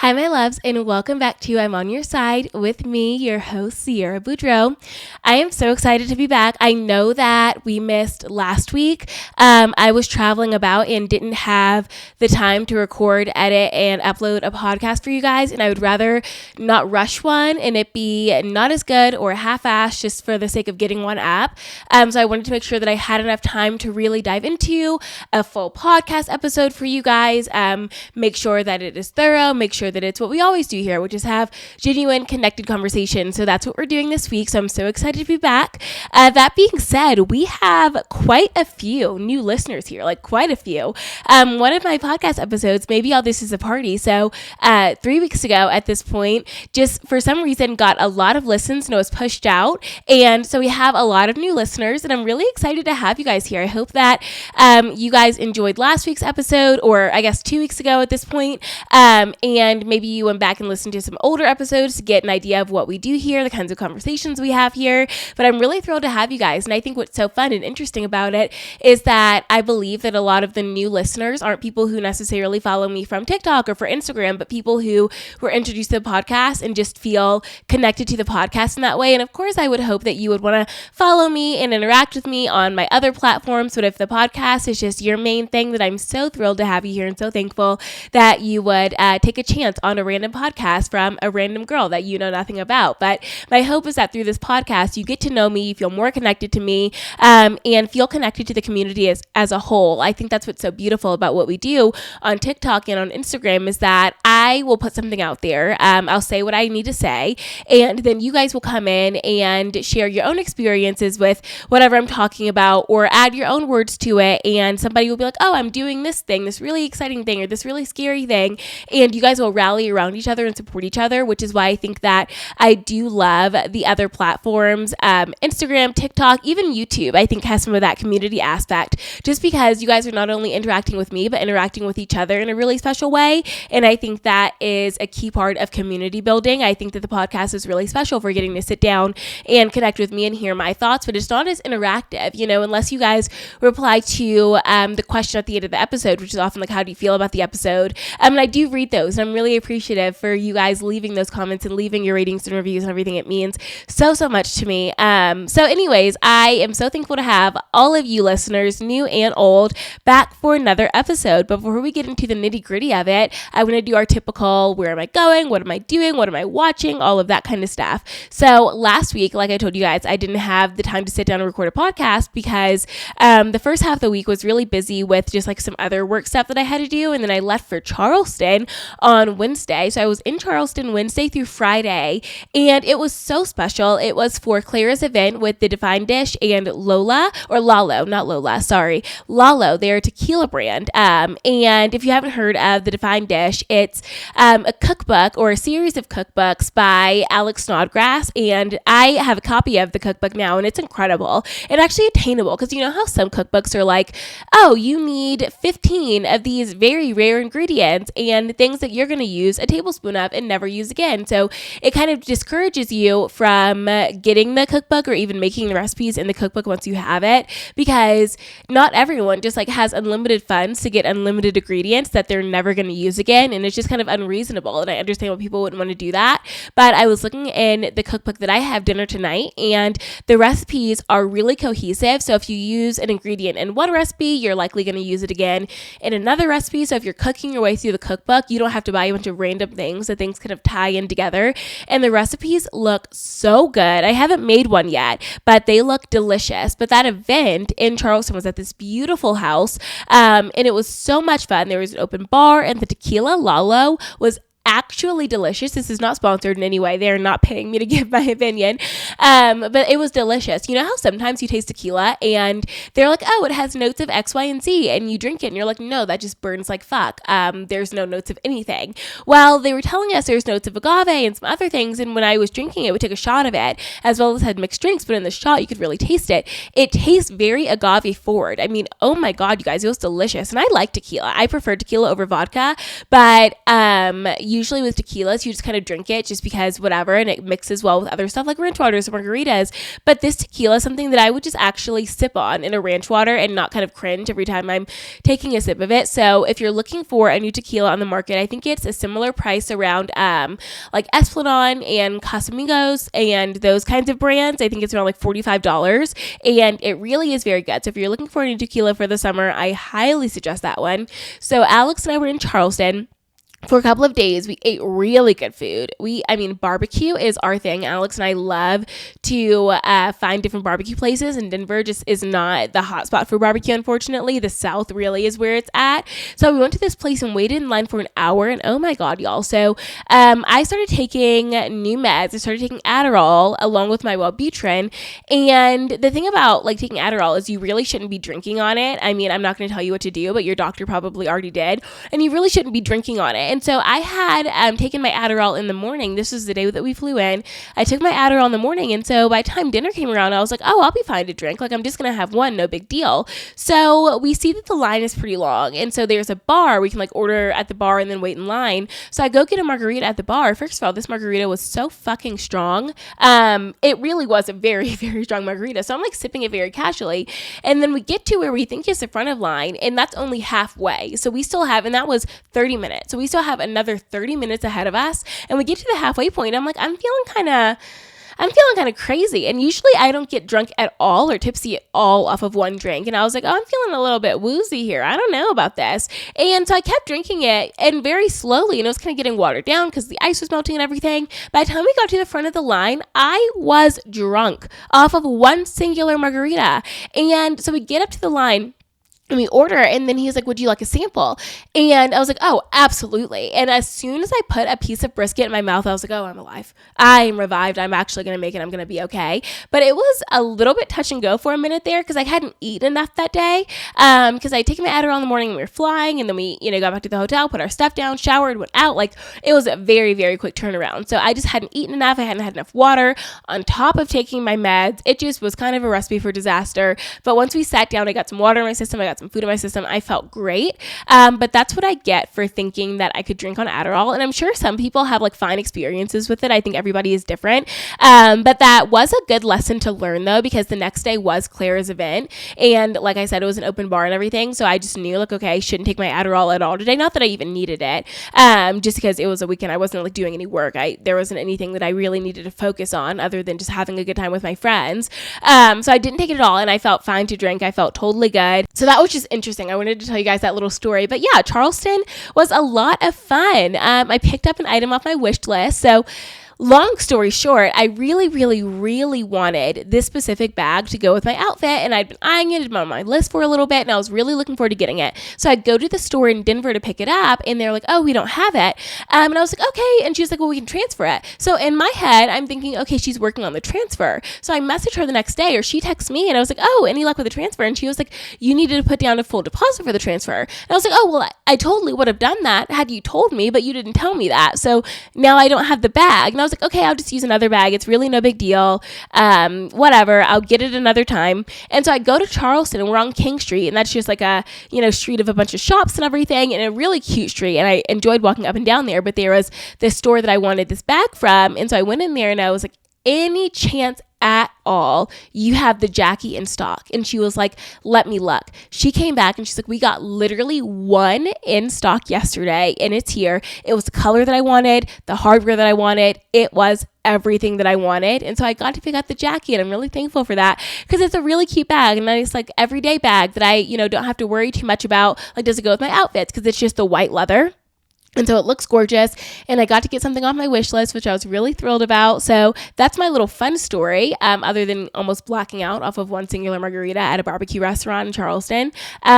Hi, my loves, and welcome back to I'm on Your Side with me, your host, Sierra Boudreau. I am so excited to be back. I know that we missed last week. I was traveling about and didn't have the time to record, edit, and upload a podcast for you guys, and I would rather not rush one and it be not as good or half-assed just for the sake of getting one up. So I wanted to make sure that I had enough time to really dive into a full podcast episode for you guys. Make sure that it is thorough, make sure that it's what we always do here, which is have genuine connected conversations. So that's what we're doing this week. So I'm so excited to be back. That being said, we have quite a few new listeners here, like quite a few. One of my podcast episodes, maybe all this is a party. So 3 weeks ago at this point, just for some reason got a lot of listens and it was pushed out. And so we have a lot of new listeners and I'm really excited to have you guys here. I hope that you guys enjoyed last week's episode, or I guess 2 weeks ago at this point. And maybe you went back and listened to some older episodes to get an idea of what we do here, the kinds of conversations we have here. But I'm really thrilled to have you guys. And I think what's so fun and interesting about it is that I believe that a lot of the new listeners aren't people who necessarily follow me from TikTok or for Instagram, but people who were introduced to the podcast and just feel connected to the podcast in that way. And of course, I would hope that you would want to follow me and interact with me on my other platforms. But if the podcast is just your main thing, that I'm so thrilled to have you here and so thankful that you would take a chance on a random podcast from a random girl that you know nothing about. But my hope is that through this podcast, you get to know me, you feel more connected to me, and feel connected to the community as a whole. I think that's what's so beautiful about what we do on TikTok and on Instagram is that I will put something out there. I'll say what I need to say, and then you guys will come in and share your own experiences with whatever I'm talking about or add your own words to it. And somebody will be like, oh, I'm doing this thing, this really exciting thing, or this really scary thing. And you guys will rally around each other and support each other, which is why I think that I do love the other platforms, Instagram, TikTok, even YouTube, I think has some of that community aspect, just because you guys are not only interacting with me, but interacting with each other in a really special way. And I think that is a key part of community building. I think that the podcast is really special for getting to sit down and connect with me and hear my thoughts, but it's not as interactive, unless you guys reply to the question at the end of the episode, which is often like, how do you feel about the episode? And I do read those, and I'm really appreciative for you guys leaving those comments and leaving your ratings and reviews and everything. It means so much to me. So anyways, I am so thankful to have all of you listeners, new and old, back for another episode. But before we get into the nitty gritty of it, I want to do our typical, where am I going? What am I doing? What am I watching? All of that kind of stuff. So last week, like I told you guys, I didn't have the time to sit down and record a podcast because the first half of the week was really busy with just like some other work stuff that I had to do. And then I left for Charleston on Wednesday. So I was in Charleston Wednesday through Friday, and it was so special. It was for Clara's event with the Defined Dish and Lalo, not Lola, sorry, Lalo, their tequila brand. And if you haven't heard of the Defined Dish, it's a cookbook or a series of cookbooks by Alex Snodgrass, and I have a copy of the cookbook now, and it's incredible and actually attainable, because you know how some cookbooks are like, oh, you need 15 of these very rare ingredients and things that you're going to use a tablespoon of and never use again. So it kind of discourages you from getting the cookbook or even making the recipes in the cookbook once you have it, because not everyone just like has unlimited funds to get unlimited ingredients that they're never going to use again. And it's just kind of unreasonable. And I understand why people wouldn't want to do that. But I was looking in the cookbook that I have dinner tonight, and the recipes are really cohesive. So if you use an ingredient in one recipe, you're likely going to use it again in another recipe. So if you're cooking your way through the cookbook, you don't have to buy a bunch of random things. The things kind of tie in together, and the recipes look so good. I haven't made one yet, but they look delicious. But that event in Charleston was at this beautiful house, and it was so much fun. There was an open bar, and the tequila Lalo was actually delicious. This is not sponsored in any way. They're not paying me to give my opinion. But it was delicious. You know how sometimes you taste tequila and they're like, oh, it has notes of X, Y, and Z, and you drink it and you're like, no, that just burns like fuck. There's no notes of anything. Well, they were telling us there's notes of agave and some other things. And when I was drinking it, we took a shot of it, as well as had mixed drinks, but in the shot, you could really taste it. It tastes very agave forward. I mean, oh my God, you guys, it was delicious. And I like tequila. I prefer tequila over vodka, but usually with tequilas, you just kind of drink it just because whatever, and it mixes well with other stuff like ranch waters or margaritas. But this tequila is something that I would just actually sip on in a ranch water and not kind of cringe every time I'm taking a sip of it. So if you're looking for a new tequila on the market, I think it's a similar price around like Esplanade and Casamigos and those kinds of brands. I think it's around like $45, and it really is very good. So if you're looking for a new tequila for the summer, I highly suggest that one. So Alex and I were in Charleston for a couple of days. We ate really good food. Barbecue is our thing. Alex and I love to find different barbecue places, and Denver just is not the hot spot for barbecue, unfortunately. The South really is where it's at. So we went to this place and waited in line for an hour, and oh my God, y'all. So I started taking new meds. I started taking Adderall along with my Wellbutrin, and the thing about like taking Adderall is you really shouldn't be drinking on it. I mean, I'm not going to tell you what to do, but your doctor probably already did, and you really shouldn't be drinking on it. And so I had taken my Adderall in the morning. This was the day that we flew in. I took my Adderall in the morning. And so by the time dinner came around, I was like, oh, I'll be fine to drink. Like, I'm just going to have one. No big deal. So we see that the line is pretty long. And so there's a bar. We can like order at the bar and then wait in line. So I go get a margarita at the bar. First of all, this margarita was so fucking strong. It really was a very, very strong margarita. So I'm like sipping it very casually. And then we get to where we think is the front of line. And that's only halfway. So we still have, and that was 30 minutes. So we still have another 30 minutes ahead of us, and we get to the halfway point. I'm like, I'm feeling kind of crazy. And usually I don't get drunk at all or tipsy at all off of one drink. And I was like, oh, I'm feeling a little bit woozy here. I don't know about this. And so I kept drinking it, and very slowly, and it was kind of getting watered down because the ice was melting and everything. By the time we got to the front of the line, I was drunk off of one singular margarita. And so we get up to the line and we order, and then he's like, would you like a sample? And I was like, oh, absolutely. And as soon as I put a piece of brisket in my mouth, I was like, oh, I'm alive. I'm revived. I'm actually going to make it. I'm going to be okay. But it was a little bit touch and go for a minute there because I hadn't eaten enough that day. Because I had taken my Adderall in the morning and we were flying, and then we, got back to the hotel, put our stuff down, showered, went out. Like, it was a very, very quick turnaround. So I just hadn't eaten enough. I hadn't had enough water on top of taking my meds. It just was kind of a recipe for disaster. But once we sat down, I got some water in my system. I got some food in my system. I felt great. But that's what I get for thinking that I could drink on Adderall. And I'm sure some people have like fine experiences with it. I think everybody is different. But that was a good lesson to learn though, because the next day was Claire's event. And like I said, it was an open bar and everything. So I just knew like, okay, I shouldn't take my Adderall at all today. Not that I even needed it. Just because it was a weekend. I wasn't like doing any work. There wasn't anything that I really needed to focus on other than just having a good time with my friends. So I didn't take it at all, and I felt fine to drink. I felt totally good. So that was just interesting. I wanted to tell you guys that little story. But yeah, Charleston was a lot of fun. I picked up an item off my wish list. So long story short, I really, really, really wanted this specific bag to go with my outfit, and I'd been eyeing it. It'd been on my list for a little bit, and I was really looking forward to getting it. So I'd go to the store in Denver to pick it up, and they're like, oh, we don't have it. And I was like, okay. And she was like, well, we can transfer it. So in my head, I'm thinking, okay, she's working on the transfer. So I messaged her the next day, or she texts me, and I was like, oh, any luck with the transfer? And she was like, you needed to put down a full deposit for the transfer. And I was like, oh, well, I totally would have done that had you told me, but you didn't tell me that. So now I don't have the bag. And I was like, okay, I'll just use another bag. It's really no big deal. Whatever. I'll get it another time. And so I go to Charleston, and we're on King Street, and that's just like a, street of a bunch of shops and everything, and a really cute street. And I enjoyed walking up and down there, but there was this store that I wanted this bag from. And so I went in there, and I was like, any chance at all you have the Jackie in stock? And she was like, let me look. She came back and she's like, we got literally one in stock yesterday, and it's here. It was the color that I wanted, the hardware that I wanted. It was everything that I wanted. And so I got to pick up the Jackie, and I'm really thankful for that because it's a really cute bag, and it's like everyday bag that I, don't have to worry too much about. Like, does it go with my outfits? Because it's just the white leather. And so it looks gorgeous, and I got to get something off my wish list, which I was really thrilled about. So that's my little fun story, other than almost blacking out off of one singular margarita at a barbecue restaurant in Charleston,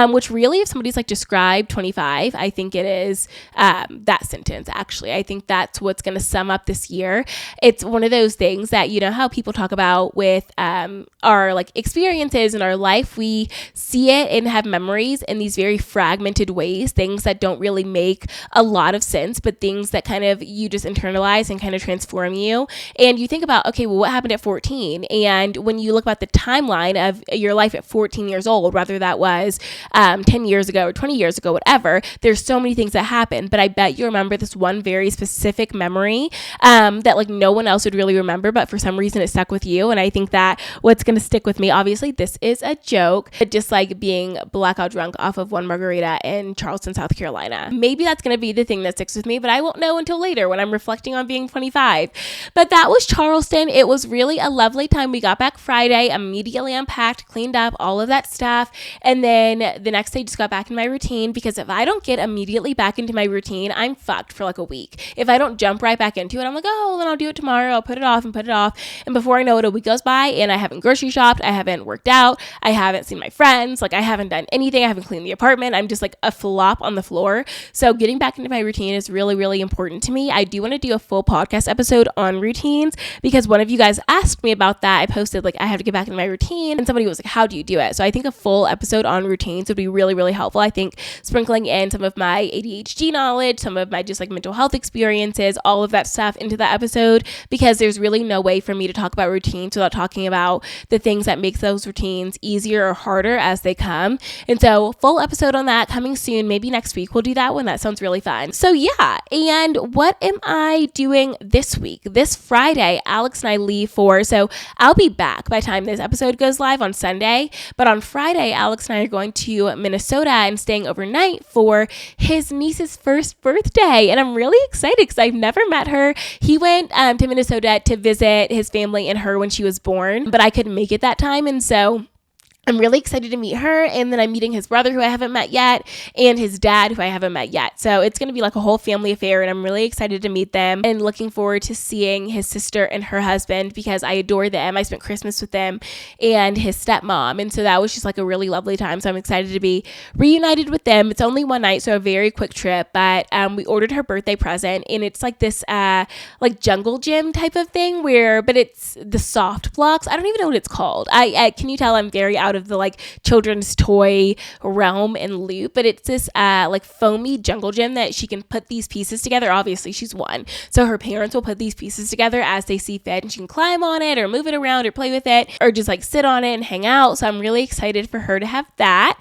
which really, if somebody's like describe 25, I think it is that sentence, actually. I think that's what's going to sum up this year. It's one of those things that, how people talk about with our like experiences in our life. We see it and have memories in these very fragmented ways, things that don't really make a lot lot of sense, but things that kind of you just internalize and kind of transform you. And you think about, okay, well, what happened at 14? And when you look about the timeline of your life at 14 years old, whether that was 10 years ago or 20 years ago, whatever, there's so many things that happened. But I bet you remember this one very specific memory that like no one else would really remember, but for some reason it stuck with you. And I think that what's going to stick with me, obviously this is a joke, but just like being blackout drunk off of one margarita in Charleston, South Carolina. Maybe that's going to be the thing that sticks with me, but I won't know until later when I'm reflecting on being 25. But that was Charleston. It was really a lovely time. We got back Friday, immediately unpacked, cleaned up, all of that stuff. And then the next day just got back in my routine, because if I don't get immediately back into my routine, I'm fucked for like a week. If I don't jump right back into it, I'm like, oh, then I'll do it tomorrow. I'll put it off and put it off. And before I know it, a week goes by and I haven't grocery shopped. I haven't worked out. I haven't seen my friends. Like I haven't done anything. I haven't cleaned the apartment. I'm just like a flop on the floor. So getting back into my routine is really, really important to me. I do want to do a full podcast episode on routines, because one of you guys asked me about that. I posted like, I have to get back into my routine, and somebody was like, how do you do it? So I think a full episode on routines would be really, really helpful. I think sprinkling in some of my ADHD knowledge, some of my just like mental health experiences, all of that stuff into the episode, because there's really no way for me to talk about routines without talking about the things that make those routines easier or harder as they come. And so full episode on that coming soon, maybe next week. We'll do that one. That sounds really fun. So yeah. And what am I doing this week? This Friday, Alex and I leave so I'll be back by the time this episode goes live on Sunday. But on Friday, Alex and I are going to Minnesota and staying overnight for his niece's first birthday. And I'm really excited because I've never met her. He went to Minnesota to visit his family and her when she was born, but I couldn't make it that time. And so I'm really excited to meet her, and then I'm meeting his brother, who I haven't met yet, and his dad, who I haven't met yet. So it's going to be like a whole family affair, and I'm really excited to meet them and looking forward to seeing his sister and her husband, because I adore them. I spent Christmas with them and his stepmom, and so that was just like a really lovely time. So I'm excited to be reunited with them. It's only one night, so a very quick trip, but we ordered her birthday present, and it's like this like jungle gym type of thing but it's the soft blocks. I don't even know what it's called. I can you tell I'm very out of the like children's toy realm and loop, but it's this like foamy jungle gym that she can put these pieces together. Obviously she's one, so her parents will put these pieces together as they see fit, and she can climb on it or move it around or play with it or just like sit on it and hang out. So I'm really excited for her to have that.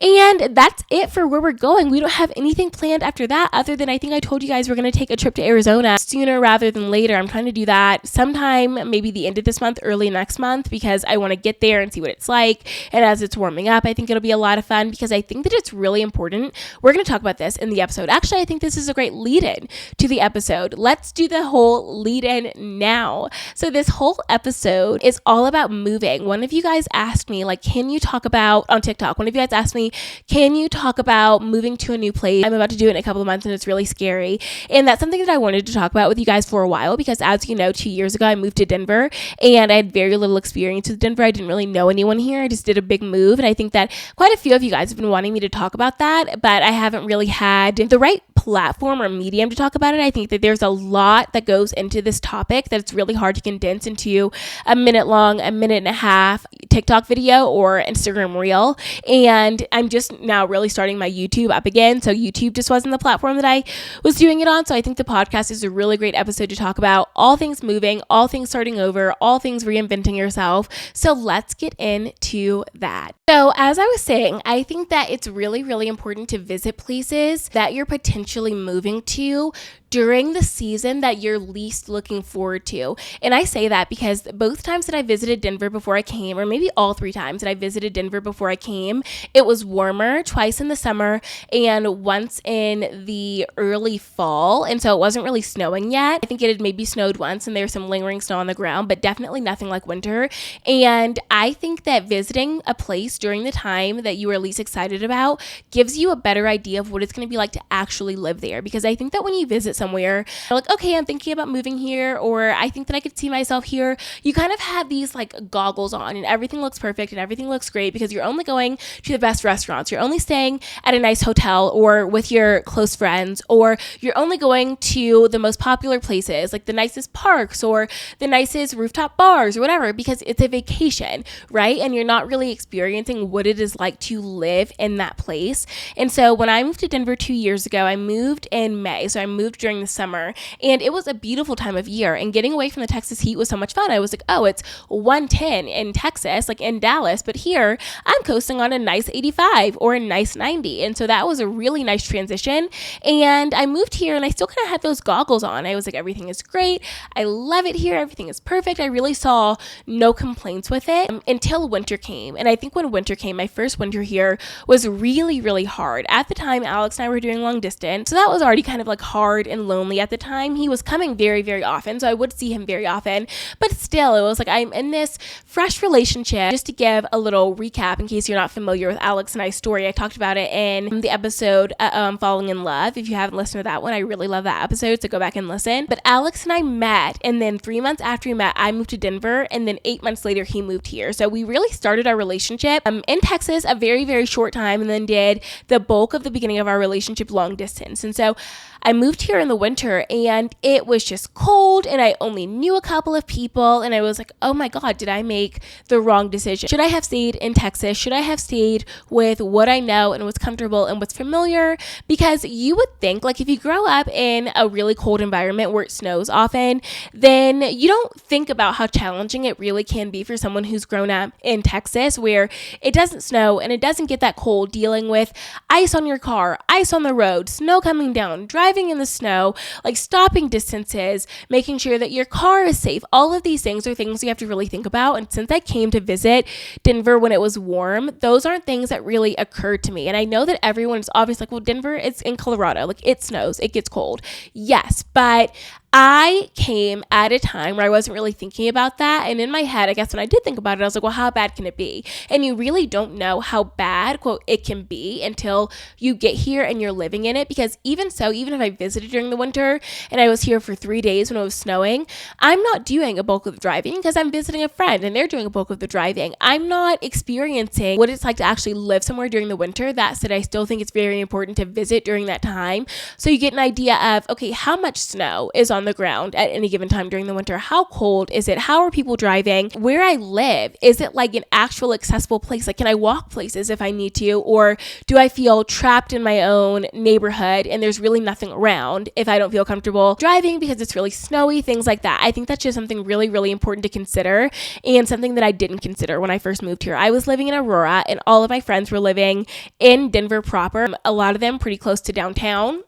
And that's it for where we're going. We don't have anything planned after that, other than I think I told you guys we're going to take a trip to Arizona sooner rather than later. I'm trying to do that sometime, maybe the end of this month, early next month, because I want to get there and see what it's like. And as it's warming up, I think it'll be a lot of fun, because I think that it's really important. We're going to talk about this in the episode. Actually, I think this is a great lead-in to the episode. Let's do the whole lead-in now. So this whole episode is all about moving. One of you guys asked me, like, can you talk about, on TikTok, one of you guys asked me, can you talk about moving to a new place? I'm about to do it in a couple of months, and it's really scary. And that's something that I wanted to talk about with you guys for a while, because as you know, 2 years ago, I moved to Denver, and I had very little experience with Denver. I didn't really know anyone here. I just did a big move. And I think that quite a few of you guys have been wanting me to talk about that, but I haven't really had the right platform or medium to talk about it. I think that there's a lot that goes into this topic that it's really hard to condense into a minute long, a minute and a half TikTok video or Instagram reel. And I'm just now really starting my YouTube up again. So YouTube just wasn't the platform that I was doing it on. So I think the podcast is a really great episode to talk about all things moving, all things starting over, all things reinventing yourself. So let's get into that. So as I was saying, I think that it's really, really important to visit places that you're potentially moving to during the season that you're least looking forward to. And I say that because both times that I visited Denver before I came, or maybe all 3 times that I visited Denver before I came, it was warmer, twice in the summer and once in the early fall. And so it wasn't really snowing yet. I think it had maybe snowed once and there's some lingering snow on the ground, but definitely nothing like winter. And I think that visiting a place during the time that you are least excited about gives you a better idea of what it's going to be like to actually live there. Because I think that when you visit somewhere, you're like, okay, I'm thinking about moving here, or I think that I could see myself here, you kind of have these like goggles on and everything looks perfect and everything looks great because you're only going to the best restaurants, you're only staying at a nice hotel or with your close friends, or you're only going to the most popular places like the nicest parks or the nicest rooftop bars or whatever, because it's a vacation, right? And you're not really experiencing what it is like to live in that place. And so when I moved to Denver 2 years ago, I moved in May, so I moved during the summer, and it was a beautiful time of year, and getting away from the Texas heat was so much fun. I was like, oh, it's 110 in Texas, like in Dallas, but here I'm coasting on a nice 85 or a nice 90. And so that was a really nice transition. And I moved here and I still kind of had those goggles on. I was like, everything is great. I love it here. Everything is perfect. I really saw no complaints with it until winter came. And I think when winter came, my first winter here was really, really hard. At the time, Alex and I were doing long distance. So that was already kind of like hard and lonely at the time. He was coming very, very often. So I would see him very often, but still it was like, I'm in this fresh relationship. Just to give a little recap in case you're not familiar with Alex and I's story, I talked about it in the episode Falling in Love. If you haven't listened to that one, I really love that episode, so go back and listen. But Alex and I met, and then 3 months after we met, I moved to Denver, and then 8 months later he moved here. So we really started our relationship in Texas a very, very short time, and then did the bulk of the beginning of our relationship long distance. And so I moved here in the winter and it was just cold and I only knew a couple of people, and I was like, oh my God, did I make the wrong decision? Should I have stayed in Texas? Should I have stayed with what I know and what's comfortable and what's familiar? Because you would think, like, if you grow up in a really cold environment where it snows often, then you don't think about how challenging it really can be for someone who's grown up in Texas where it doesn't snow and it doesn't get that cold, dealing with ice on your car, ice on the road, snow coming down, driving in the snow, like stopping distances, making sure that your car is safe. All of these things are things you have to really think about. And since I came to visit Denver when it was warm, those aren't things that really occurred to me. And I know that everyone's obviously like, well, Denver, it's in Colorado. Like, it snows, it gets cold. Yes, but I came at a time where I wasn't really thinking about that. And in my head, I guess when I did think about it, I was like, well, how bad can it be? And you really don't know how bad, quote, it can be until you get here and you're living in it. Because even so, even if I visited during the winter and I was here for 3 days when it was snowing, I'm not doing a bulk of the driving because I'm visiting a friend and they're doing a bulk of the driving. I'm not experiencing what it's like to actually live somewhere during the winter. That said, I still think it's very important to visit during that time. So you get an idea of, okay, how much snow is on the ground at any given time during the winter? How cold is it? How are people driving? Where I live, is it like an actual accessible place? Like, can I walk places if I need to? Or do I feel trapped in my own neighborhood and there's really nothing around if I don't feel comfortable driving because it's really snowy? Things like that. I think that's just something really, really important to consider, and something that I didn't consider when I first moved here. I was living in Aurora and all of my friends were living in Denver proper, a lot of them pretty close to downtown,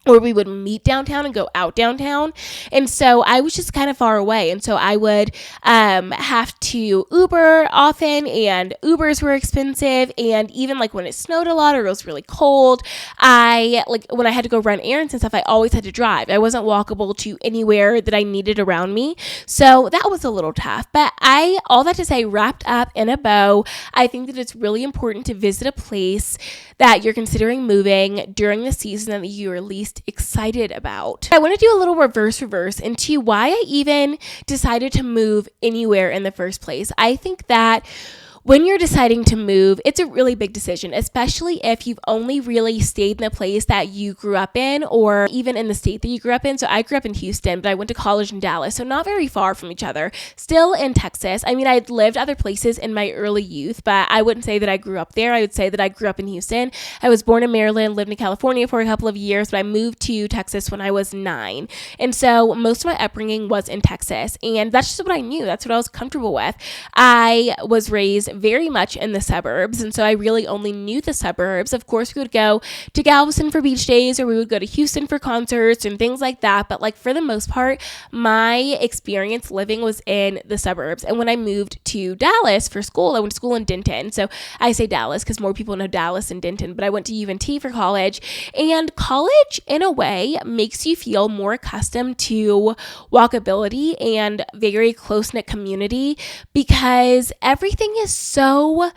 or we would meet downtown and go out downtown. And so I was just kind of far away. And so I would have to Uber often, and Ubers were expensive. And even like when it snowed a lot or it was really cold, when I had to go run errands and stuff, I always had to drive. I wasn't walkable to anywhere that I needed around me. So that was a little tough. But all that to say, wrapped up in a bow, I think that it's really important to visit a place that you're considering moving during the season that you are least excited about. I want to do a little reverse into why I even decided to move anywhere in the first place. I think that when you're deciding to move, it's a really big decision, especially if you've only really stayed in a place that you grew up in, or even in the state that you grew up in. So I grew up in Houston, but I went to college in Dallas, so not very far from each other. Still in Texas. I mean, I'd lived other places in my early youth, but I wouldn't say that I grew up there. I would say that I grew up in Houston. I was born in Maryland, lived in California for a couple of years, but I moved to Texas when I was 9. And so most of my upbringing was in Texas, and that's just what I knew. That's what I was comfortable with. I was raised very much in the suburbs, and so I really only knew the suburbs. Of course, we would go to Galveston for beach days, or we would go to Houston for concerts and things like that, but like for the most part, my experience living was in the suburbs. And when I moved to Dallas for school, I went to school in Denton. So I say Dallas because more people know Dallas and Denton, but I went to UNT for college, and college in a way makes you feel more accustomed to walkability and very close-knit community, because everything is so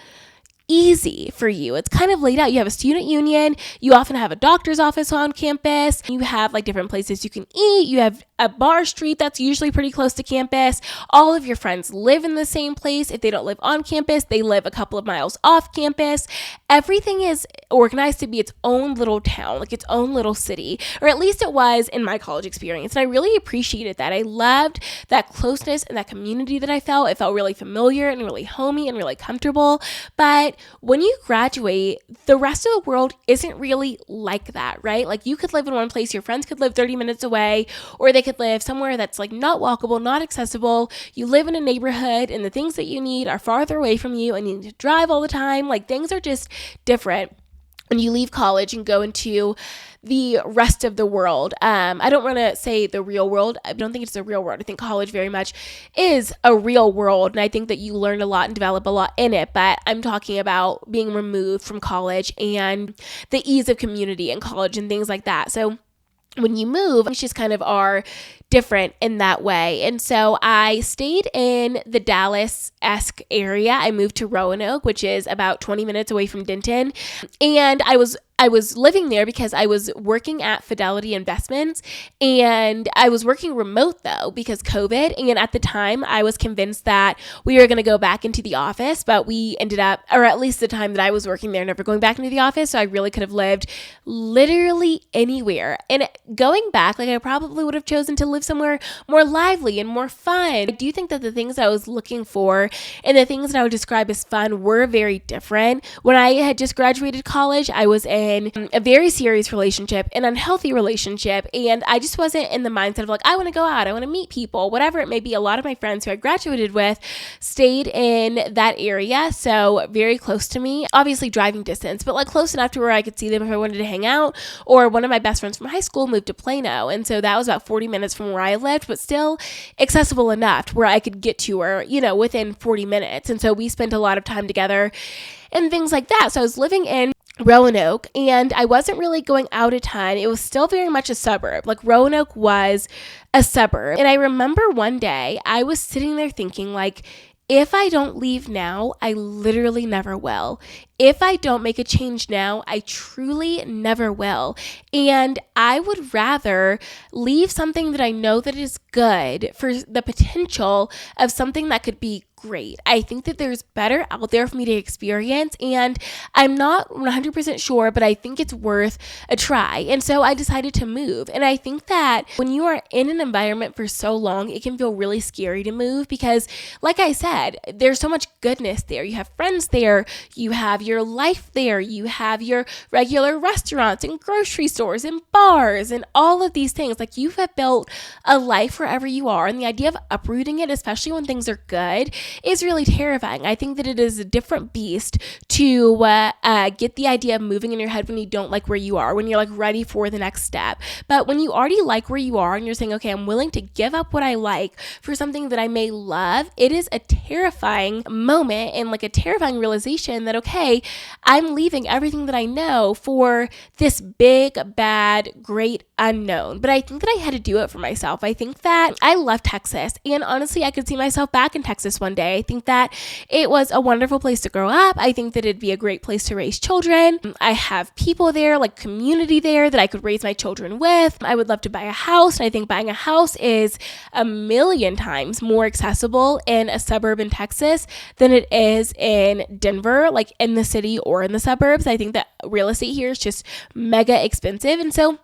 easy for you. It's kind of laid out. You have a student union. You often have a doctor's office on campus. You have like different places you can eat. You have a bar street that's usually pretty close to campus. All of your friends live in the same place. If they don't live on campus, they live a couple of miles off campus. Everything is organized to be its own little town, like its own little city, or at least it was in my college experience. And I really appreciated that. I loved that closeness and that community that I felt. It felt really familiar and really homey and really comfortable. But when you graduate, the rest of the world isn't really like that, right? Like you could live in one place, your friends could live 30 minutes away, or they could live somewhere that's like not walkable, not accessible. You live in a neighborhood and the things that you need are farther away from you and you need to drive all the time. Like things are just different when you leave college and go into the rest of the world. I don't want to say the real world. I don't think it's the real world. I think college very much is a real world. And I think that you learn a lot and develop a lot in it. But I'm talking about being removed from college and the ease of community in college and things like that. So when you move, things just kind of are different in that way. And so I stayed in the Dallas-esque area. I moved to Roanoke, which is about 20 minutes away from Denton. And I was living there because I was working at Fidelity Investments, and I was working remote though because COVID. And at the time I was convinced that we were going to go back into the office, but we ended up, or at least the time that I was working there, never going back into the office. So I really could have lived literally anywhere. And going back, like I probably would have chosen to live somewhere more lively and more fun. I do think that the things that I was looking for and the things that I would describe as fun were very different. When I had just graduated college, I was in a very serious relationship, an unhealthy relationship, and I just wasn't in the mindset of like, I want to go out, I want to meet people, whatever it may be. A lot of my friends who I graduated with stayed in that area, so very close to me, obviously driving distance, but like close enough to where I could see them if I wanted to hang out. Or one of my best friends from high school moved to Plano, and so that was about 40 minutes from where I lived, but still accessible enough to where I could get to her, within 40 minutes. And so we spent a lot of time together and things like that. So I was living in Roanoke, and I wasn't really going out a ton. It was still very much a suburb. Like Roanoke was a suburb. And I remember one day I was sitting there thinking like, if I don't leave now, I literally never will. If I don't make a change now, I truly never will. And I would rather leave something that I know that is good for the potential of something that could be great. I think that there's better out there for me to experience, and I'm not 100% sure, but I think it's worth a try. And so I decided to move. And I think that when you are in an environment for so long, it can feel really scary to move because, like I said, there's so much goodness there. You have friends there, you have your life there, you have your regular restaurants and grocery stores and bars and all of these things. Like you have built a life wherever you are, and the idea of uprooting it, especially when things are good, is really terrifying. I think that it is a different beast to get the idea of moving in your head when you don't like where you are, when you're like ready for the next step. But when you already like where you are and you're saying, okay, I'm willing to give up what I like for something that I may love, it is a terrifying moment and like a terrifying realization that, okay, I'm leaving everything that I know for this big, bad, great unknown. But I think that I had to do it for myself. I think that I love Texas, and honestly, I could see myself back in Texas one day. I think that it was a wonderful place to grow up. I think that it'd be a great place to raise children. I have people there, like community there that I could raise my children with. I would love to buy a house. And I think buying a house is a million times more accessible in a suburb in Texas than it is in Denver, like in the city or in the suburbs. I think that real estate here is just mega expensive. And so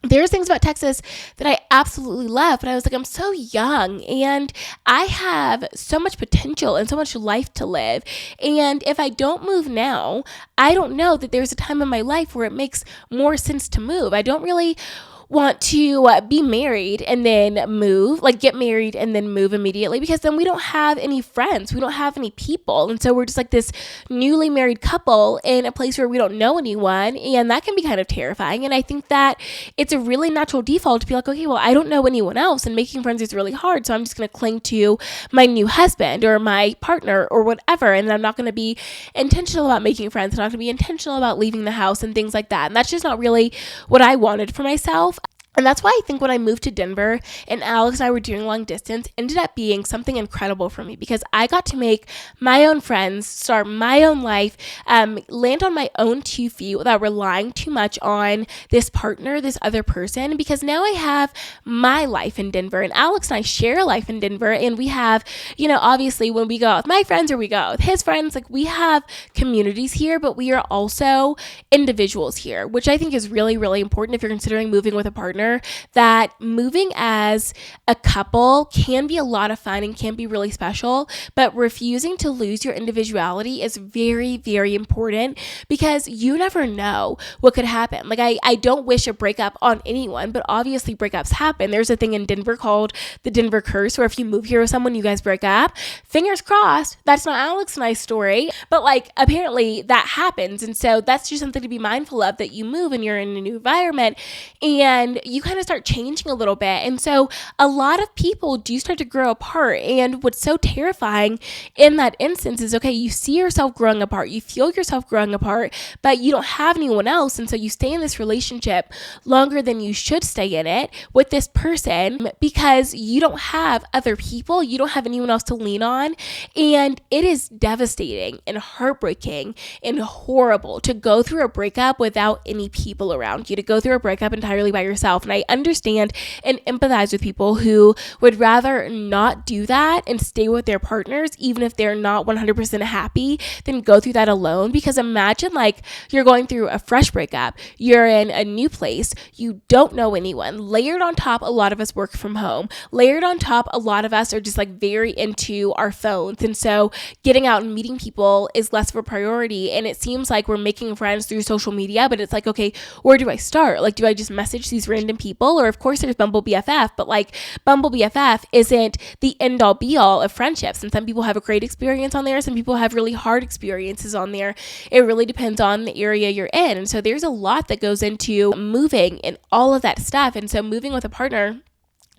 there's things about Texas that I absolutely love, but I was like, I'm so young and I have so much potential and so much life to live. And if I don't move now, I don't know that there's a time in my life where it makes more sense to move. I don't really want to be married and then move, like get married and then move immediately, because then we don't have any friends, we don't have any people, and so we're just like this newly married couple in a place where we don't know anyone, and that can be kind of terrifying. And I think that it's a really natural default to be like, okay, well, I don't know anyone else and making friends is really hard, so I'm just going to cling to my new husband or my partner or whatever, and I'm not going to be intentional about making friends, I'm not going to be intentional about leaving the house and things like that. And that's just not really what I wanted for myself. And that's why I think when I moved to Denver and Alex and I were doing long distance, ended up being something incredible for me because I got to make my own friends, start my own life, land on my own 2 feet without relying too much on this partner, this other person, because now I have my life in Denver and Alex and I share a life in Denver, and we have, obviously when we go out with my friends or we go out with his friends, like we have communities here, but we are also individuals here, which I think is really, really important if you're considering moving with a partner. That moving as a couple can be a lot of fun and can be really special, but refusing to lose your individuality is very, very important because you never know what could happen. Like I don't wish a breakup on anyone, but obviously breakups happen. There's a thing in Denver called the Denver curse, where if you move here with someone, you guys break up. Fingers crossed, that's not Alex and I's story, but like apparently that happens. And so that's just something to be mindful of, that you move and you're in a new environment and you kind of start changing a little bit. And so a lot of people do start to grow apart. And what's so terrifying in that instance is, okay, you see yourself growing apart, you feel yourself growing apart, but you don't have anyone else. And so you stay in this relationship longer than you should stay in it with this person because you don't have other people, you don't have anyone else to lean on. And it is devastating and heartbreaking and horrible to go through a breakup without any people around you, to go through a breakup entirely by yourself. And I understand and empathize with people who would rather not do that and stay with their partners, even if they're not 100% happy, than go through that alone. Because imagine like you're going through a fresh breakup, you're in a new place, you don't know anyone. Layered on top, a lot of us work from home. Layered on top, a lot of us are just like very into our phones. And so getting out and meeting people is less of a priority. And it seems like we're making friends through social media, but it's like, okay, where do I start? Like, do I just message these random people? Or of course there's Bumble BFF, but like Bumble BFF isn't the end all be all of friendships. And some people have a great experience on there. Some people have really hard experiences on there. It really depends on the area you're in. And so there's a lot that goes into moving and all of that stuff. And so moving with a partner,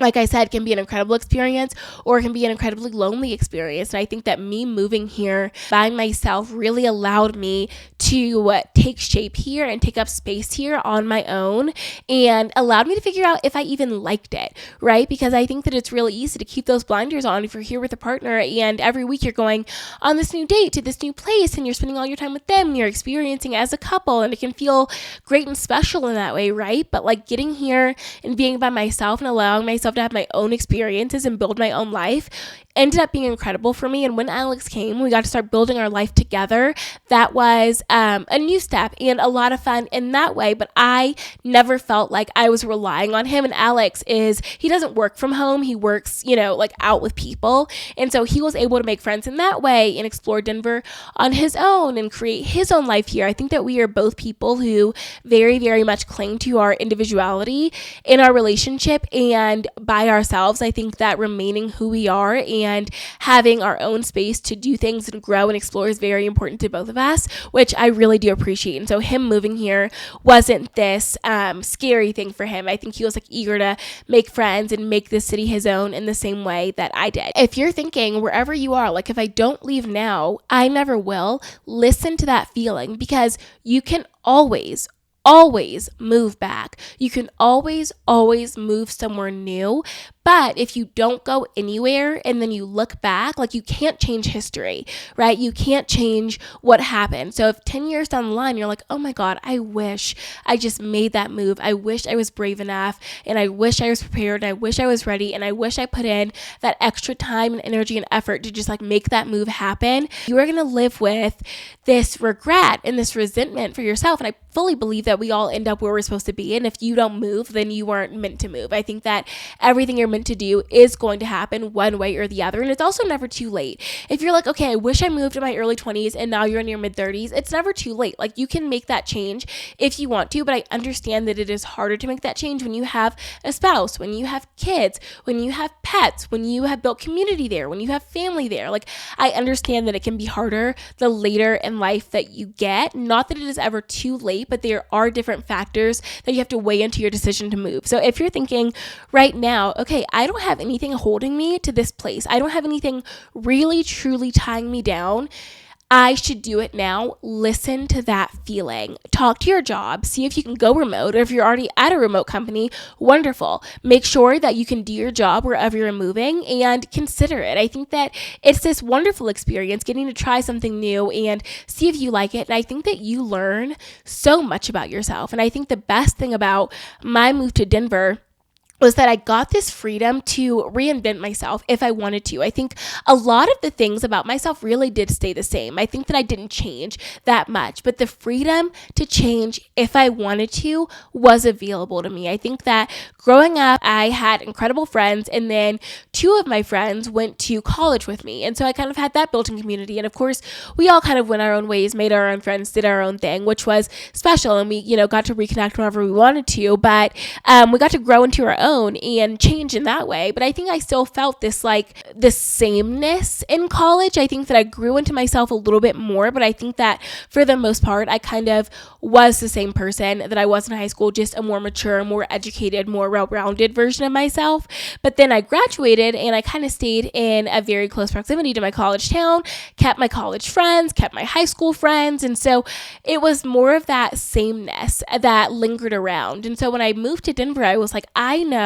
like I said, can be an incredible experience or it can be an incredibly lonely experience. And I think that me moving here by myself really allowed me to take shape here and take up space here on my own, and allowed me to figure out if I even liked it, right? Because I think that it's really easy to keep those blinders on if you're here with a partner and every week you're going on this new date to this new place and you're spending all your time with them and you're experiencing it as a couple, and it can feel great and special in that way, right? But like getting here and being by myself and allowing myself to have my own experiences and build my own life ended up being incredible for me. And when Alex came, we got to start building our life together. That was a new step and a lot of fun in that way, but I never felt like I was relying on him. And Alex he doesn't work from home. He works, like out with people. And so he was able to make friends in that way and explore Denver on his own and create his own life here. I think that we are both people who very, very much cling to our individuality in our relationship and by ourselves. I think that remaining who we are and having our own space to do things and grow and explore is very important to both of us, which I really do appreciate. And so him moving here wasn't this scary thing for him. I think he was like eager to make friends and make this city his own in the same way that I did. If you're thinking wherever you are, like if I don't leave now, I never will, listen to that feeling, because you can always move back. You can always move somewhere new. But if you don't go anywhere and then you look back, like you can't change history, right? You can't change what happened. So if 10 years down the line, you're like, oh my God, I wish I just made that move. I wish I was brave enough, and I wish I was prepared, and I wish I was ready, and I wish I put in that extra time and energy and effort to just like make that move happen. You are going to live with this regret and this resentment for yourself. And I fully believe that we all end up where we're supposed to be. And if you don't move, then you weren't meant to move. I think that everything you're meant to do is going to happen one way or the other. And it's also never too late. If you're like, okay, I wish I moved in my early 20s and now you're in your mid 30s, it's never too late. Like you can make that change if you want to, but I understand that it is harder to make that change when you have a spouse, when you have kids, when you have pets, when you have built community there, when you have family there. Like I understand that it can be harder the later in life that you get. Not that it is ever too late, but there are different factors that you have to weigh into your decision to move. So if you're thinking right now, okay, I don't have anything holding me to this place, I don't have anything really truly tying me down, I should do it now. Listen to that feeling. Talk to your job. See if you can go remote. Or if you're already at a remote company, wonderful. Make sure that you can do your job wherever you're moving and consider it. I think that it's this wonderful experience getting to try something new and see if you like it. And I think that you learn so much about yourself. And I think the best thing about my move to Denver was that I got this freedom to reinvent myself if I wanted to. I think a lot of the things about myself really did stay the same. I think that I didn't change that much, but the freedom to change if I wanted to was available to me. I think that growing up, I had incredible friends, and then two of my friends went to college with me. And so I kind of had that built-in community. And of course, we all kind of went our own ways, made our own friends, did our own thing, which was special. And we, got to reconnect whenever we wanted to, but we got to grow into our own and change in that way. But I think I still felt this sameness in college. I think that I grew into myself a little bit more, but I think that for the most part, I kind of was the same person that I was in high school, just a more mature, more educated, more well-rounded version of myself. But then I graduated and I kind of stayed in a very close proximity to my college town, kept my college friends, kept my high school friends. And so it was more of that sameness that lingered around. And so when I moved to Denver, I was like, I know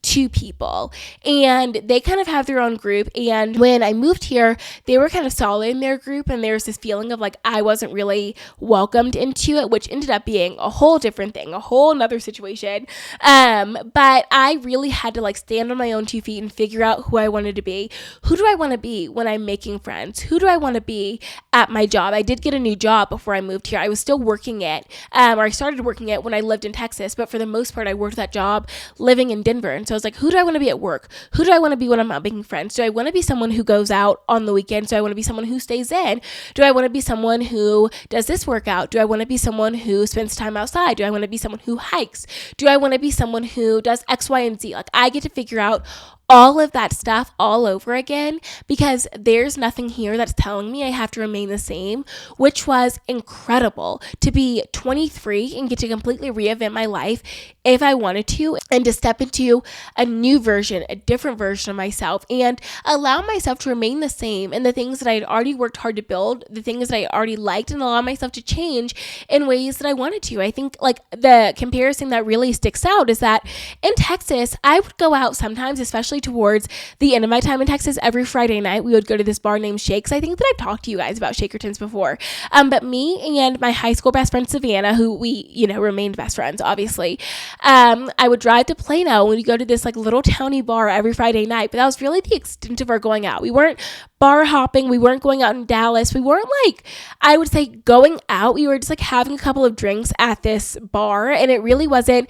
two people and they kind of have their own group. And when I moved here, they were kind of solid in their group, and there was this feeling of like I wasn't really welcomed into it, which ended up being a whole different thing, a whole nother situation. But I really had to stand on my own 2 feet and figure out who I wanted to be. Who do I want to be when I'm making friends? Who do I want to be at my job? I did get a new job before I moved here. I was still working it, or I started working it when I lived in Texas, but for the most part, I worked that job living in Denver. And so I was like, who do I want to be at work? Who do I want to be when I'm not making friends? Do I want to be someone who goes out on the weekends? Do I want to be someone who stays in? Do I want to be someone who does this workout? Do I want to be someone who spends time outside? Do I want to be someone who hikes? Do I want to be someone who does X, Y, and Z? I get to figure out all of that stuff all over again, because there's nothing here that's telling me I have to remain the same, which was incredible to be 23 and get to completely reinvent my life if I wanted to, and to step into a new version, a different version of myself, and allow myself to remain the same in the things that I had already worked hard to build, the things that I already liked, and allow myself to change in ways that I wanted to. I think the comparison that really sticks out is that in Texas, I would go out sometimes, especially towards the end of my time in Texas. Every Friday night, we would go to this bar named Shakes. I think that I've talked to you guys about Shakertons before. But me and my high school best friend, Savannah, who we, remained best friends, obviously, I would drive to Plano and we'd go to this little towny bar every Friday night. But that was really the extent of our going out. We weren't bar hopping. We weren't going out in Dallas. We weren't I would say going out. We were just having a couple of drinks at this bar, and it really wasn't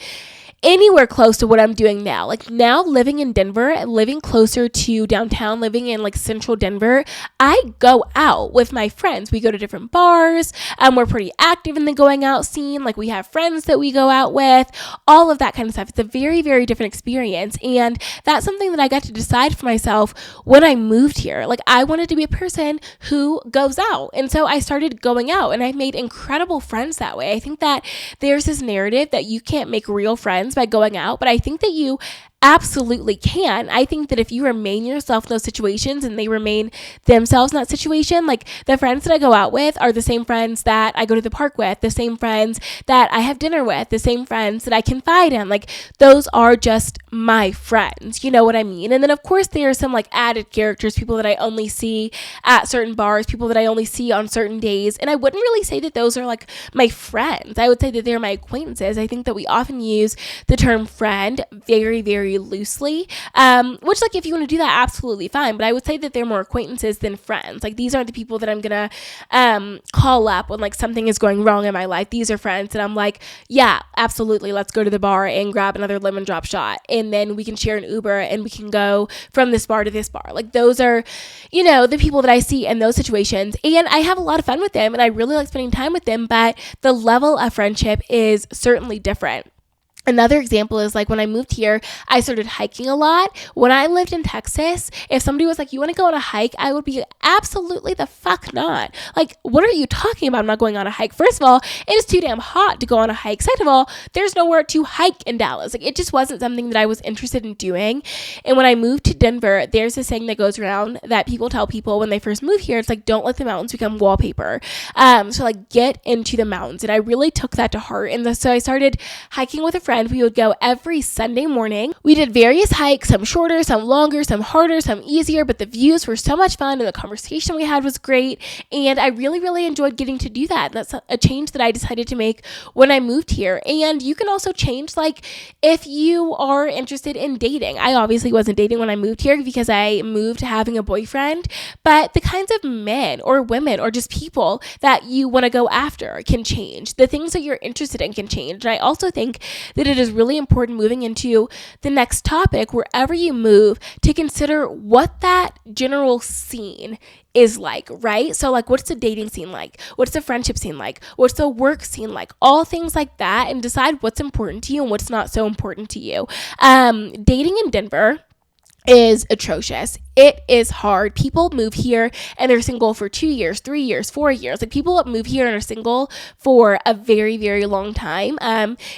anywhere close to what I'm doing now. Now living in Denver, living closer to downtown, living in central Denver, I go out with my friends. We go to different bars. We're pretty active in the going out scene. We have friends that we go out with, all of that kind of stuff. It's a very, very different experience. And that's something that I got to decide for myself when I moved here. I wanted to be a person who goes out. And so I started going out, and I made incredible friends that way. I think that there's this narrative that you can't make real friends by going out, but I think that you absolutely can. I think that if you remain yourself in those situations and they remain themselves in that situation, the friends that I go out with are the same friends that I go to the park with, the same friends that I have dinner with, the same friends that I confide in. Those are just my friends. You know what I mean? And then of course there are some added characters, people that I only see at certain bars, people that I only see on certain days. And I wouldn't really say that those are my friends. I would say that they're my acquaintances. I think that we often use the term friend very, very loosely, which if you want to do that, absolutely fine, but I would say that they're more acquaintances than friends. These aren't the people that I'm gonna call up when something is going wrong in my life. These are friends that I'm yeah, absolutely, let's go to the bar and grab another lemon drop shot, and then we can share an Uber and we can go from this bar to this bar. Those are the people that I see in those situations, and I have a lot of fun with them and I really like spending time with them, but the level of friendship is certainly different. Another example is like when I moved here, I started hiking a lot. When I lived in Texas, if somebody was like, you want to go on a hike? I would be absolutely the fuck not. Like, what are you talking about? I'm not going on a hike. First of all, it is too damn hot to go on a hike. Second of all, there's nowhere to hike in Dallas. Like, it just wasn't something that I was interested in doing. And when I moved to Denver, there's this saying that goes around that people tell people when they first move here. It's like, don't let the mountains become wallpaper. So like get into the mountains. And I really took that to heart. And so I started hiking with a friend. We would go every Sunday morning. We did various hikes, some shorter, some longer, some harder, some easier, but the views were so much fun and the conversation we had was great. And I really, really enjoyed getting to do that. And that's a change that I decided to make when I moved here. And you can also change, like, if you are interested in dating. I obviously wasn't dating when I moved here because I moved having a boyfriend, but the kinds of men or women or just people that you want to go after can change. The things that you're interested in can change. And I also think that it is really important moving into the next topic, wherever you move, to consider what that general scene is like, right? So like, what's the dating scene like? What's the friendship scene like? What's the work scene like? All things like that, and decide what's important to you and what's not so important to you. Dating in Denver is atrocious. It is hard. People move here and they're single for 2 years, 3 years, 4 years. Like, people move here and are single for a very, very long time.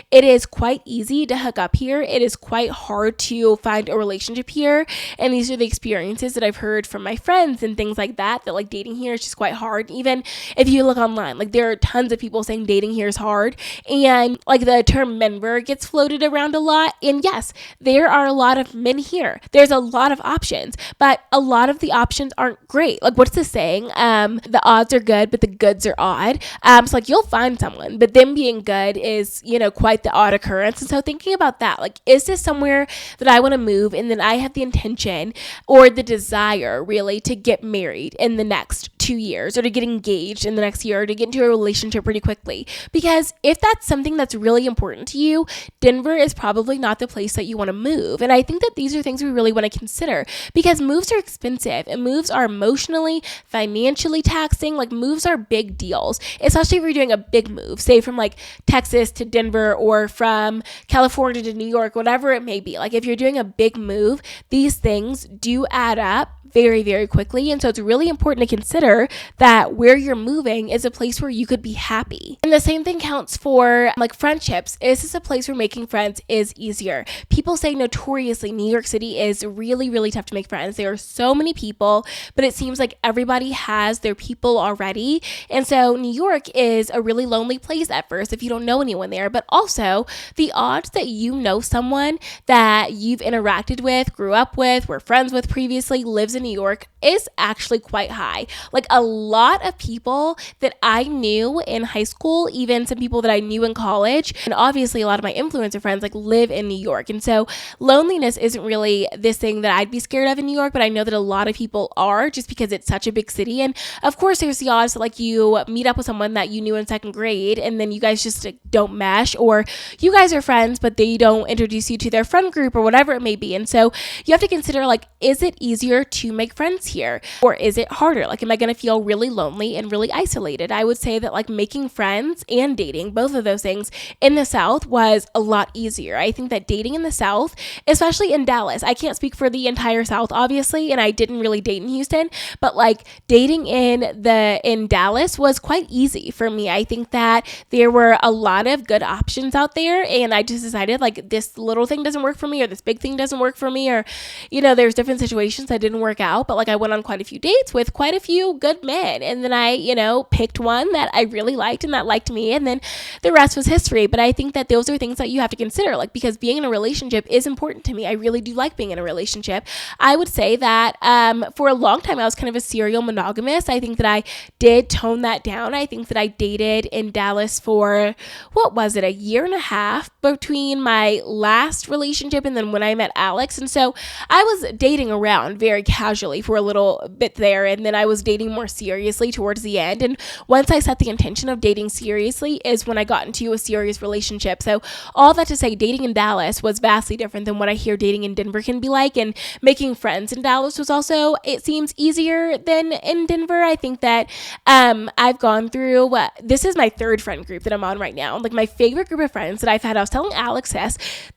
It is quite easy to hook up here. It is quite hard to find a relationship here. And these are the experiences that I've heard from my friends and things like that like dating here is just quite hard. Even if you look online, like, there are tons of people saying dating here is hard. And like, the term menver gets floated around a lot. And yes, there are a lot of men here. There's a lot of options, but a lot of the options aren't great. Like, what's the saying? The odds are good, but the goods are odd. So like, you'll find someone, but them being good is, quite the odd occurrence. And so thinking about that, like, is this somewhere that I want to move and then I have the intention or the desire really to get married in the next 2 years, or to get engaged in the next year, or to get into a relationship pretty quickly? Because if that's something that's really important to you, Denver is probably not the place that you want to move. And I think that these are things we really want to consider, because moves are expensive and moves are emotionally, financially taxing. Like, moves are big deals, especially if you're doing a big move, say from like Texas to Denver or from California to New York, whatever it may be. Like, if you're doing a big move, these things do add up very, very quickly. And so it's really important to consider that where you're moving is a place where you could be happy. And the same thing counts for like friendships. Is this a place where making friends is easier? People say notoriously New York City is really, really tough to make friends. There are so many people, but it seems like everybody has their people already. And so New York is a really lonely place at first if you don't know anyone there. But also, the odds that you know someone that you've interacted with, grew up with, were friends with previously, lives in New York is actually quite high. Like, a lot of people that I knew in high school, even some people that I knew in college, and obviously a lot of my influencer friends, like, live in New York. And so loneliness isn't really this thing that I'd be scared of in New York, but I know that a lot of people are, just because it's such a big city. And of course, there's the odds that like you meet up with someone that you knew in second grade and then you guys just like, don't mesh, or you guys are friends but they don't introduce you to their friend group or whatever it may be. And so you have to consider, like, is it easier to make friends here, or is it harder? Like, am I going to feel really lonely and really isolated? I would say that like making friends and dating, both of those things in the South, was a lot easier. I think that dating in the South, especially in Dallas, I can't speak for the entire South obviously, and I didn't really date in Houston, but like dating in Dallas was quite easy for me. I think that there were a lot of good options out there, and I just decided like this little thing doesn't work for me, or this big thing doesn't work for me, or there's different situations that didn't work out, but like I went on quite a few dates with quite a few good men, and then I picked one that I really liked and that liked me, and then the rest was history. But I think that those are things that you have to consider, like, because being in a relationship is important to me. I really do like being in a relationship. I would say that for a long time I was kind of a serial monogamist. I think that I did tone that down. I think that I dated in Dallas for, what was it, a year and a half between my last relationship and then when I met Alex. And so I was dating around very casually casually for a little bit there, and then I was dating more seriously towards the end. And once I set the intention of dating seriously is when I got into a serious relationship. So all that to say, dating in Dallas was vastly different than what I hear dating in Denver can be like, and making friends in Dallas was also, it seems, easier than in Denver. I think that I've gone through, this is my third friend group that I'm on right now. Like my favorite group of friends that I've had, I was telling Alex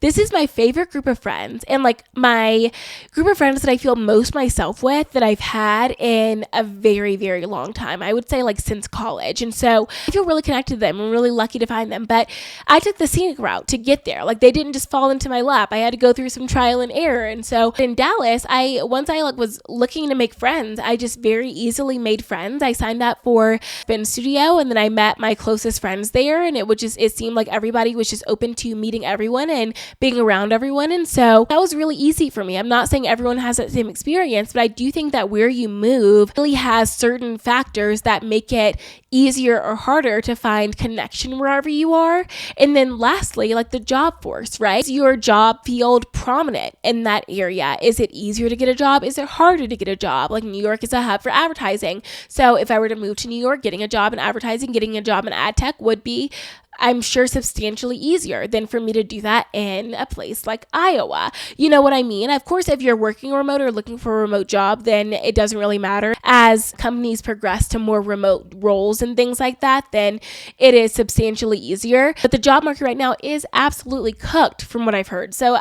this is my favorite group of friends, and like my group of friends that I feel most myself with that I've had in a very, very long time. I would say like since college. And so I feel really connected to them. I'm really lucky to find them. But I took the scenic route to get there. Like they didn't just fall into my lap. I had to go through some trial and error. And so in Dallas, once I was looking to make friends, I just very easily made friends. I signed up for Spin Studio, and then I met my closest friends there, and it seemed like everybody was just open to meeting everyone and being around everyone. And so that was really easy for me. I'm not saying everyone has that same experience, but I do think that where you move really has certain factors that make it easier or harder to find connection wherever you are. And then lastly, like the job force, right? Is your job field prominent in that area? Is it easier to get a job? Is it harder to get a job? Like New York is a hub for advertising. So if I were to move to New York, getting a job in advertising, getting a job in ad tech would be, I'm sure, substantially easier than for me to do that in a place like Iowa. You know what I mean? Of course, if you're working remote or looking for a remote job, then it doesn't really matter. As companies progress to more remote roles and things like that, then it is substantially easier. But the job market right now is absolutely cooked from what I've heard. So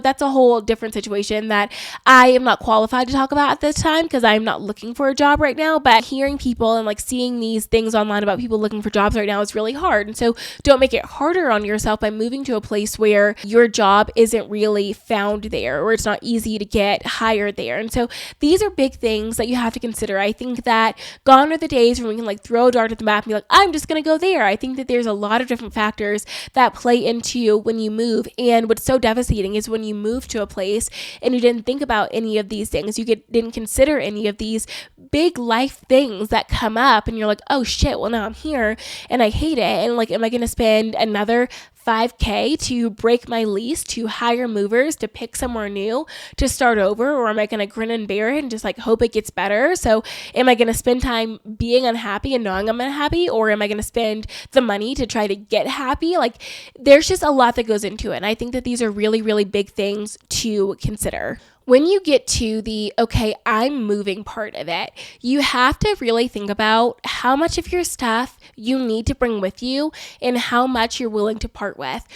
that's a whole different situation that I am not qualified to talk about at this time because I'm not looking for a job right now. But hearing people and like seeing these things online about people looking for jobs right now is really hard. And so don't make it harder on yourself by moving to a place where your job isn't really found there, or it's not easy to get hired there. And so these are big things that you have to consider. I think that gone are the days when we can like throw a dart at the map and be like, I'm just going to go there. I think that there's a lot of different factors that play into when you move. And what's so devastating is when you move to a place and you didn't think about any of these things, didn't consider any of these big life things that come up, and you're like, oh shit, well now I'm here and I hate it. And like, am I going to spend another $5,000 to break my lease, to hire movers, to pick somewhere new, to start over? Or am I going to grin and bear it and just like hope it gets better? So am I going to spend time being unhappy and knowing I'm unhappy? Or am I going to spend the money to try to get happy? Like there's just a lot that goes into it. And I think that these are really, really big things to consider. When you get to the, okay, I'm moving part of it, you have to really think about how much of your stuff you need to bring with you and how much you're willing to part with.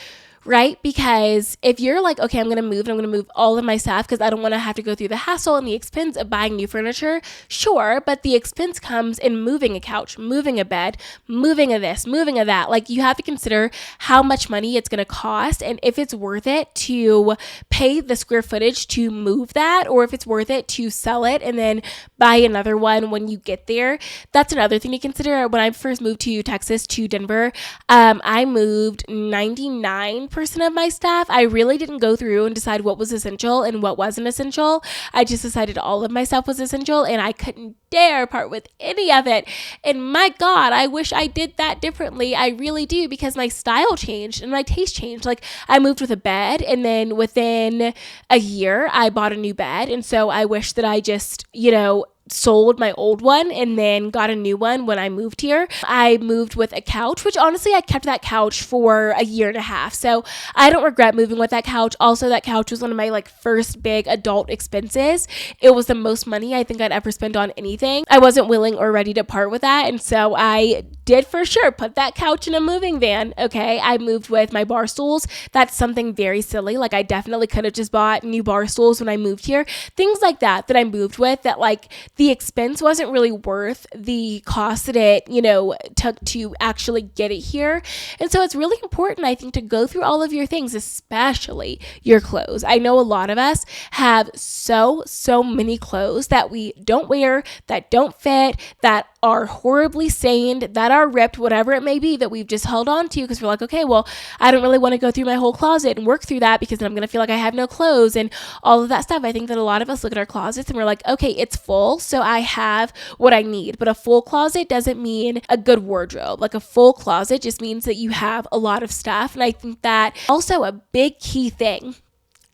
Right? Because if you're like, okay, I'm going to move all of my stuff because I don't want to have to go through the hassle and the expense of buying new furniture. Sure. But the expense comes in moving a couch, moving a bed, moving a this, moving a that. Like you have to consider how much money it's going to cost and if it's worth it to pay the square footage to move that, or if it's worth it to sell it and then buy another one when you get there. That's another thing to consider. When I first moved to Texas, to Denver, I moved 99% of my stuff. I really didn't go through and decide what was essential and what wasn't essential. I just decided all of my stuff was essential and I couldn't dare part with any of it. And my God, I wish I did that differently. I really do, because my style changed and my taste changed. Like I moved with a bed, and then within a year I bought a new bed. And so I wish that I just, sold my old one and then got a new one when I moved here. I moved with a couch, which honestly I kept that couch for a year and a half. So I don't regret moving with that couch. Also, that couch was one of my first big adult expenses. It was the most money I think I'd ever spent on anything. I wasn't willing or ready to part with that. And so I did for sure put that couch in a moving van. Okay. I moved with my bar stools. That's something very silly. Like I definitely could have just bought new bar stools when I moved here. Things like that I moved with, that the expense wasn't really worth the cost that it, took to actually get it here. And so it's really important, I think, to go through all of your things, especially your clothes. I know a lot of us have so many clothes that we don't wear, that don't fit, that are horribly stained, that are ripped, whatever it may be, that we've just held on to because we're like, okay, well, I don't really want to go through my whole closet and work through that because then I'm going to feel like I have no clothes and all of that stuff. I think that a lot of us look at our closets and we're like, okay, it's full, so I have what I need. But a full closet doesn't mean a good wardrobe. Like a full closet just means that you have a lot of stuff. And I think that also a big key thing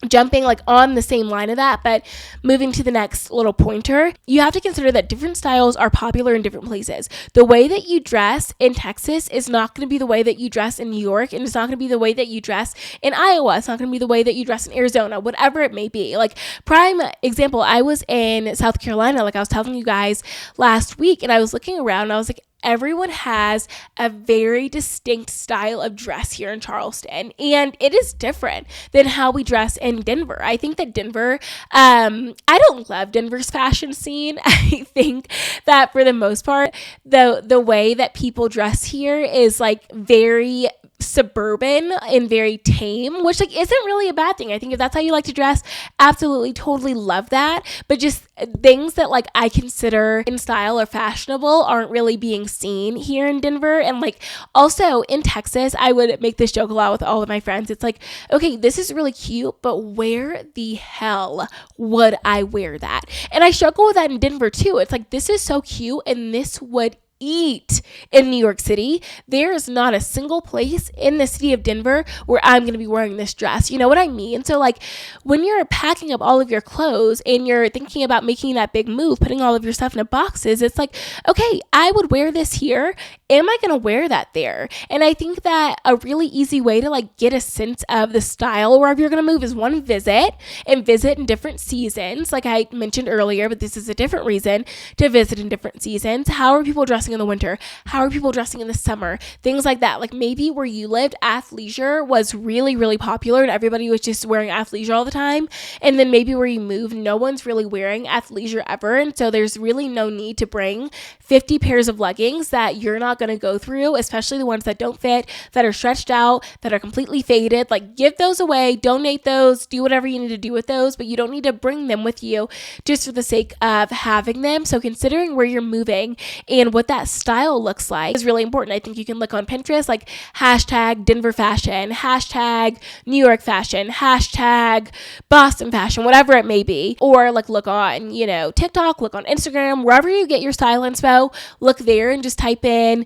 jumping like on the same line of that, but moving to the next little pointer, you have to consider that different styles are popular in different places. The way that you dress in Texas is not going to be the way that you dress in New York, and it's not going to be the way that you dress in Iowa. It's not going to be the way that you dress in Arizona, whatever it may be. Like, prime example, I was in South Carolina, like I was telling you guys last week, and I was looking around and I was like, everyone has a very distinct style of dress here in Charleston, and it is different than how we dress in Denver. I think that Denver, I don't love Denver's fashion scene. I think that for the most part, the way that people dress here is like very suburban and very tame, which like isn't really a bad thing. I think if that's how you like to dress, absolutely totally love that. But just things that like I consider in style or fashionable aren't really being seen here in Denver. And like also in Texas, I would make this joke a lot with all of my friends. It's like, okay, this is really cute, but where the hell would I wear that? And I struggle with that in Denver too. It's like, this is so cute and this would eat in New York City. There is not a single place in the city of Denver where I'm going to be wearing this dress. You know what I mean? So like when you're packing up all of your clothes and you're thinking about making that big move, putting all of your stuff in boxes, it's like, okay, I would wear this here. Am I going to wear that there? And I think that a really easy way to like get a sense of the style wherever you're going to move is one, visit in different seasons. Like I mentioned earlier, but this is a different reason to visit in different seasons. How are people dressing in the winter? How are people dressing in the summer? Things like that. Like maybe where you lived, athleisure was really, really popular and everybody was just wearing athleisure all the time. And then maybe where you move, no one's really wearing athleisure ever. And so there's really no need to bring 50 pairs of leggings that you're not going to go through, especially the ones that don't fit, that are stretched out, that are completely faded. Like give those away, donate those, do whatever you need to do with those, but you don't need to bring them with you just for the sake of having them. So considering where you're moving and what that style looks like is really important. I think you can look on Pinterest, like hashtag Denver fashion, hashtag New York fashion, hashtag Boston fashion, whatever it may be, or like look on, TikTok, look on Instagram, wherever you get your style inspo, look there and just type in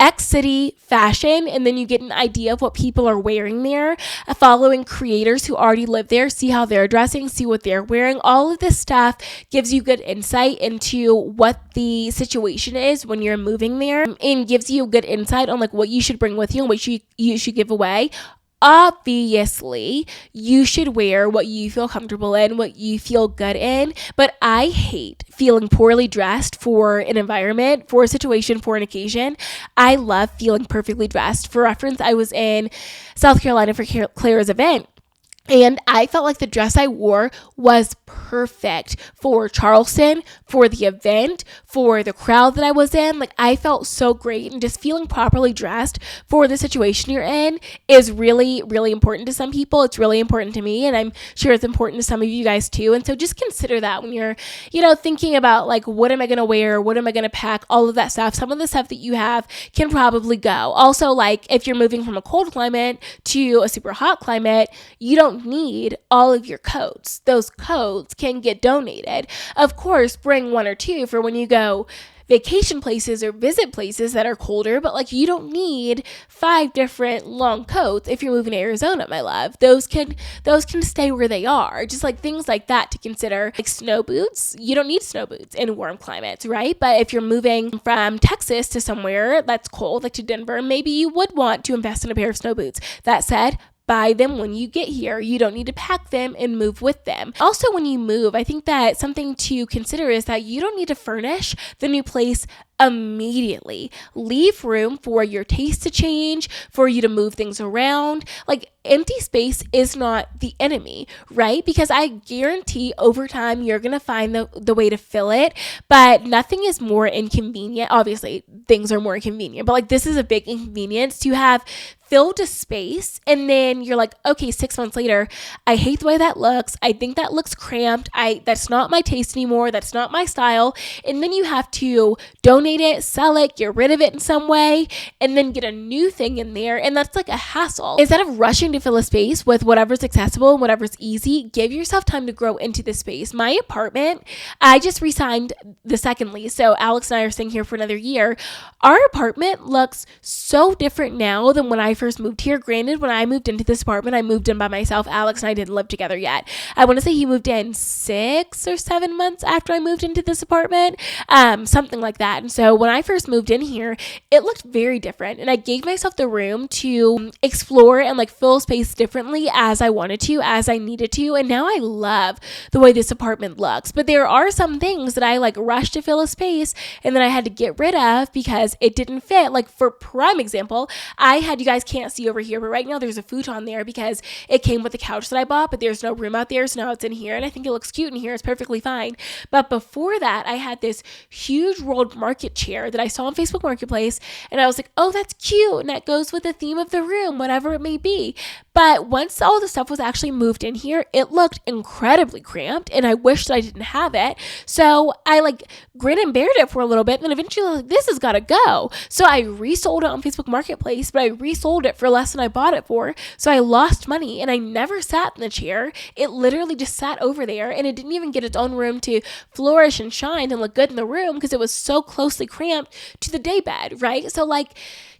X city fashion, and then you get an idea of what people are wearing there, following creators who already live there, see how they're dressing, see what they're wearing. All of this stuff gives you good insight into what the situation is when you're moving there, and gives you good insight on like what you should bring with you and what you should give away. Obviously, you should wear what you feel comfortable in, what you feel good in, but I hate feeling poorly dressed for an environment, for a situation, for an occasion. I love feeling perfectly dressed. For reference, I was in South Carolina for Claire's event, and I felt like the dress I wore was perfect for Charleston, for the event, for the crowd that I was in. Like I felt so great, and just feeling properly dressed for the situation you're in is really, really important to some people. It's really important to me, and I'm sure it's important to some of you guys too. And so just consider that when you're, thinking about like, what am I going to wear? What am I going to pack? All of that stuff. Some of the stuff that you have can probably go. Also, like if you're moving from a cold climate to a super hot climate, you don't need all of your coats. Those coats can get donated. Of course, bring one or two for when you go vacation places or visit places that are colder, but like you don't need 5 different long coats if you're moving to Arizona, my love. Those can stay where they are. Just like things like that to consider. Like snow boots, you don't need snow boots in warm climates, right? But if you're moving from Texas to somewhere that's cold, like to Denver, maybe you would want to invest in a pair of snow boots. That said, buy them when you get here. You don't need to pack them and move with them. Also, when you move, I think that something to consider is that you don't need to furnish the new place immediately. Leave room for your taste to change, for you to move things around. Like empty space is not the enemy, right? Because I guarantee over time you're going to find the way to fill it, but nothing is more inconvenient. Obviously, things are more inconvenient, but like this is a big inconvenience to have filled a space, and then you're like, okay, 6 months later, I hate the way that looks. I think that looks cramped. That's not my taste anymore. That's not my style. And then you have to donate donate it, sell it, get rid of it in some way, and then get a new thing in there. And that's like a hassle. Instead of rushing to fill a space with whatever's accessible and whatever's easy, give yourself time to grow into the space. My apartment, I just re-signed the second lease. So Alex and I are staying here for another year. Our apartment looks so different now than when I first moved here. Granted, when I moved into this apartment, I moved in by myself. Alex and I didn't live together yet. I want to say he moved in 6 or 7 months after I moved into this apartment, something like that. And so when I first moved in here, it looked very different, and I gave myself the room to explore and like fill space differently as I wanted to, as I needed to. And now I love the way this apartment looks. But there are some things that I like rushed to fill a space and then I had to get rid of because it didn't fit. Like for prime example, you guys can't see over here, but right now there's a futon there because it came with the couch that I bought, but there's no room out there. So now it's in here, and I think it looks cute in here. It's perfectly fine. But before that, I had this huge rolled market chair that I saw on Facebook Marketplace, and I was like, oh, that's cute, and that goes with the theme of the room, whatever it may be. But once all the stuff was actually moved in here, it looked incredibly cramped, and I wished that I didn't have it. So I like grin and bared it for a little bit, and then eventually I was like, this has got to go. So I resold it on Facebook Marketplace, but I resold it for less than I bought it for. So I lost money, and I never sat in the chair. It literally just sat over there, and it didn't even get its own room to flourish and shine and look good in the room because it was so closely cramped to the daybed, right? So like,